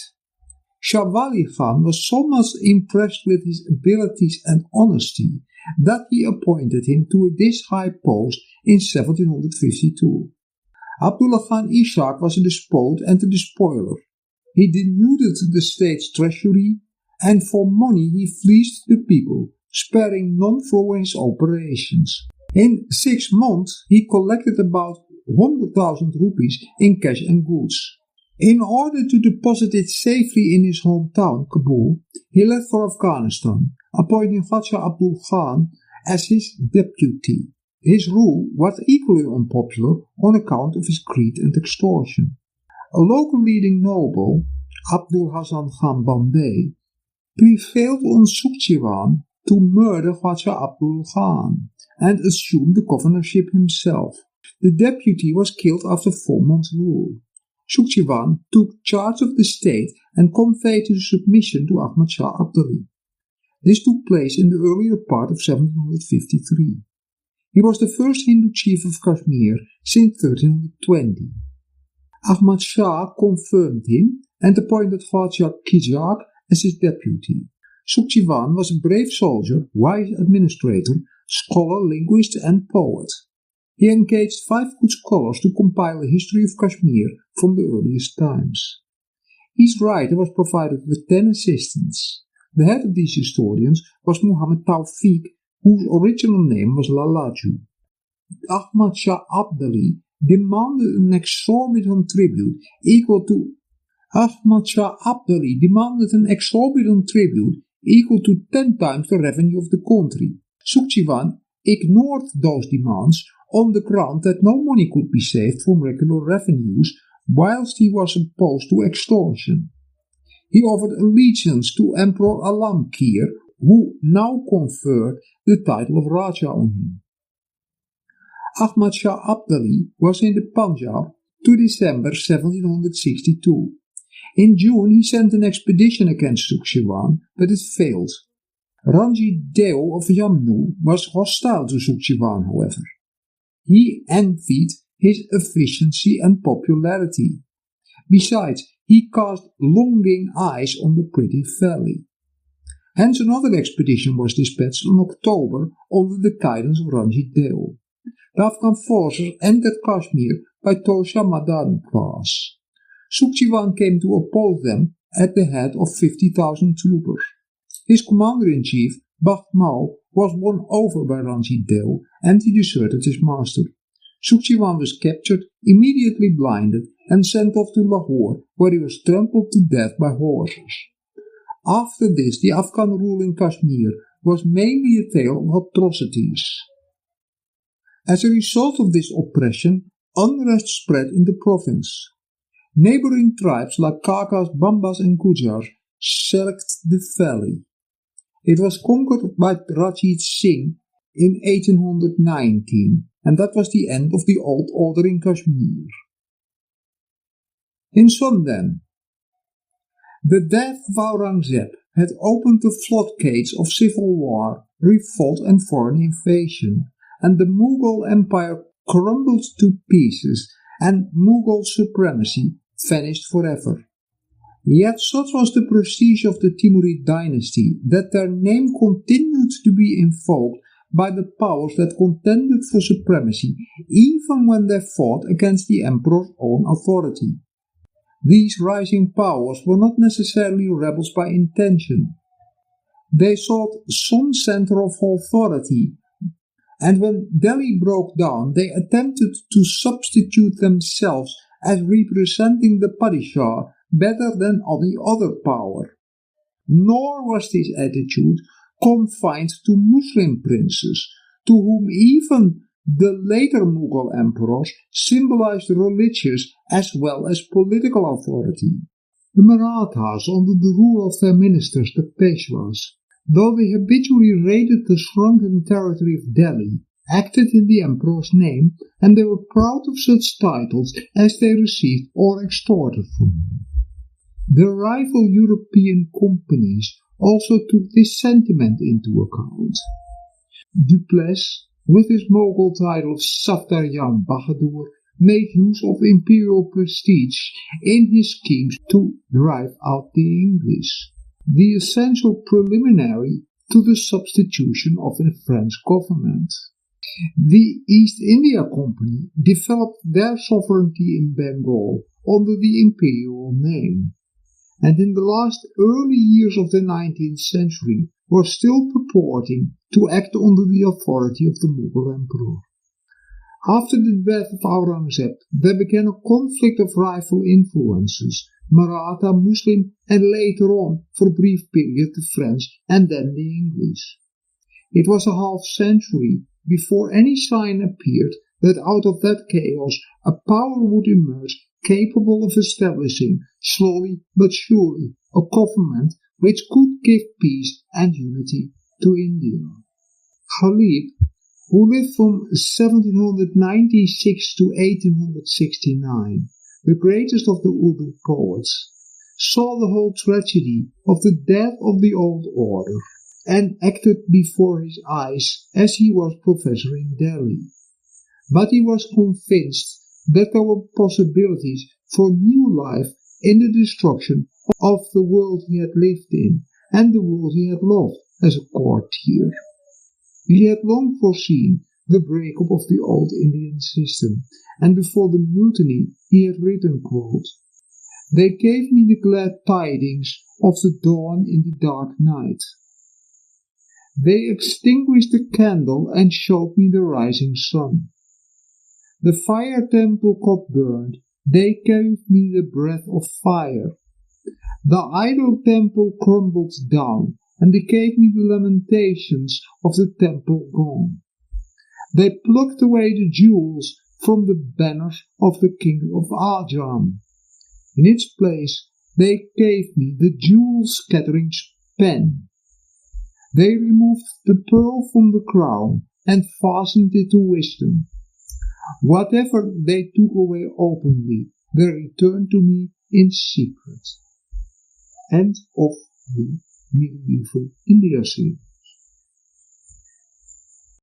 Speaker 1: Shah Walid Khan was so much impressed with his abilities and honesty that he appointed him to this high post in 1752. Abdullah Khan Ishaq was a despot and a despoiler. He denuded the state's treasury, and for money he fleeced the people, sparing none for his operations. In 6 months he collected about 100,000 rupees in cash and goods. In order to deposit it safely in his hometown, Kabul, he left for Afghanistan, appointing Khaja Abdul Khan as his deputy. His rule was equally unpopular on account of his greed and extortion. A local leading noble, Abdul Hasan Khan Bande, prevailed on Sukhchivan to murder Khaja Abdul Khan and assume the governorship himself. The deputy was killed after 4 months' rule. Sukhchivan took charge of the state and conveyed his submission to Ahmad Shah Abdali. This took place in the earlier part of 1753. He was the first Hindu chief of Kashmir since 1320. Ahmad Shah confirmed him and appointed Khaja Kijak as his deputy. Sukhchivan was a brave soldier, wise administrator, scholar, linguist and poet. He engaged 5 good scholars to compile a history of Kashmir from the earliest times. Each writer was provided with 10 assistants. The head of these historians was Muhammad Tawfiq, whose original name was Lalaju. Ahmad Shah Abdali demanded an exorbitant tribute equal to 10 times the revenue of the country. Sukhchivan ignored those demands on the ground that no money could be saved from regular revenues, whilst he was opposed to extortion. He offered allegiance to Emperor Alamkir, who now conferred the title of Raja on him. Ahmad Shah Abdali was in the Punjab to December 1762. In June he sent an expedition against Sukhchivan, but it failed. Ranjit Deo of Jammu was hostile to Sukhchivan, however. He envied his efficiency and popularity. Besides, he cast longing eyes on the pretty valley. Hence another expedition was dispatched in October under the guidance of Ranjit Deo. The Afghan forces entered Kashmir by Tosha Madan Pass. Sukhchivan came to oppose them at the head of 50,000 troopers. His commander-in-chief, Bakht Mau, was won over by Ranjit Deo and he deserted his master. Sukhchivan was captured, immediately blinded, and sent off to Lahore, where he was trampled to death by horses. After this, the Afghan rule in Kashmir was mainly a tale of atrocities. As a result of this oppression, unrest spread in the province. Neighboring tribes like Kakas, Bambas and Gujars sacked the valley. It was conquered by Rajit Singh in 1819, and that was the end of the old order in Kashmir. In sum then, the death of Aurangzeb had opened the floodgates of civil war, revolt and foreign invasion, and the Mughal Empire crumbled to pieces and Mughal supremacy vanished forever. Yet such was the prestige of the Timurid dynasty that their name continued to be invoked by the powers that contended for supremacy even when they fought against the emperor's own authority. These rising powers were not necessarily rebels by intention. They sought some center of authority, and when Delhi broke down, they attempted to substitute themselves as representing the Padishah better than any other power. Nor was this attitude confined to Muslim princes, to whom even the later Mughal emperors symbolized religious as well as political authority. The Marathas, under the rule of their ministers, the Peshwas, though they habitually raided the shrunken territory of Delhi, acted in the emperor's name, and they were proud of such titles as they received or extorted from him. The rival European companies also took this sentiment into account. Duplessis, with his Mughal title of Safdar Jang Bahadur, made use of imperial prestige in his schemes to drive out the English, the essential preliminary to the substitution of the French government. The East India Company developed their sovereignty in Bengal under the imperial name, and in the last early years of the 19th century were still purporting to act under the authority of the Mughal emperor. After the death of Aurangzeb, there began a conflict of rival influences, Maratha, Muslim, and later on, for a brief period, the French and then the English. It was a half-century before any sign appeared that out of that chaos a power would emerge capable of establishing, slowly but surely, a government which could give peace and unity to India. Ghalib, who lived from 1796 to 1869, the greatest of the Urdu poets, saw the whole tragedy of the death of the old order and acted before his eyes as he was professor in Delhi. But he was convinced that there were possibilities for new life in the destruction of the world he had lived in and the world he had loved as a courtier. He had long foreseen the breakup of the old Indian system, and before the mutiny he had written, quote, "They gave me the glad tidings of the dawn in the dark night. They extinguished the candle and showed me the rising sun. The fire temple got burned, they gave me the breath of fire. The idol temple crumbled down, and they gave me the lamentations of the temple gone. They plucked away the jewels from the banners of the king of Ajam. In its place they gave me the jewel-scattering's pen. They removed the pearl from the crown and fastened it to wisdom. Whatever they took away openly, they returned to me in secret." End of the medieval India scene.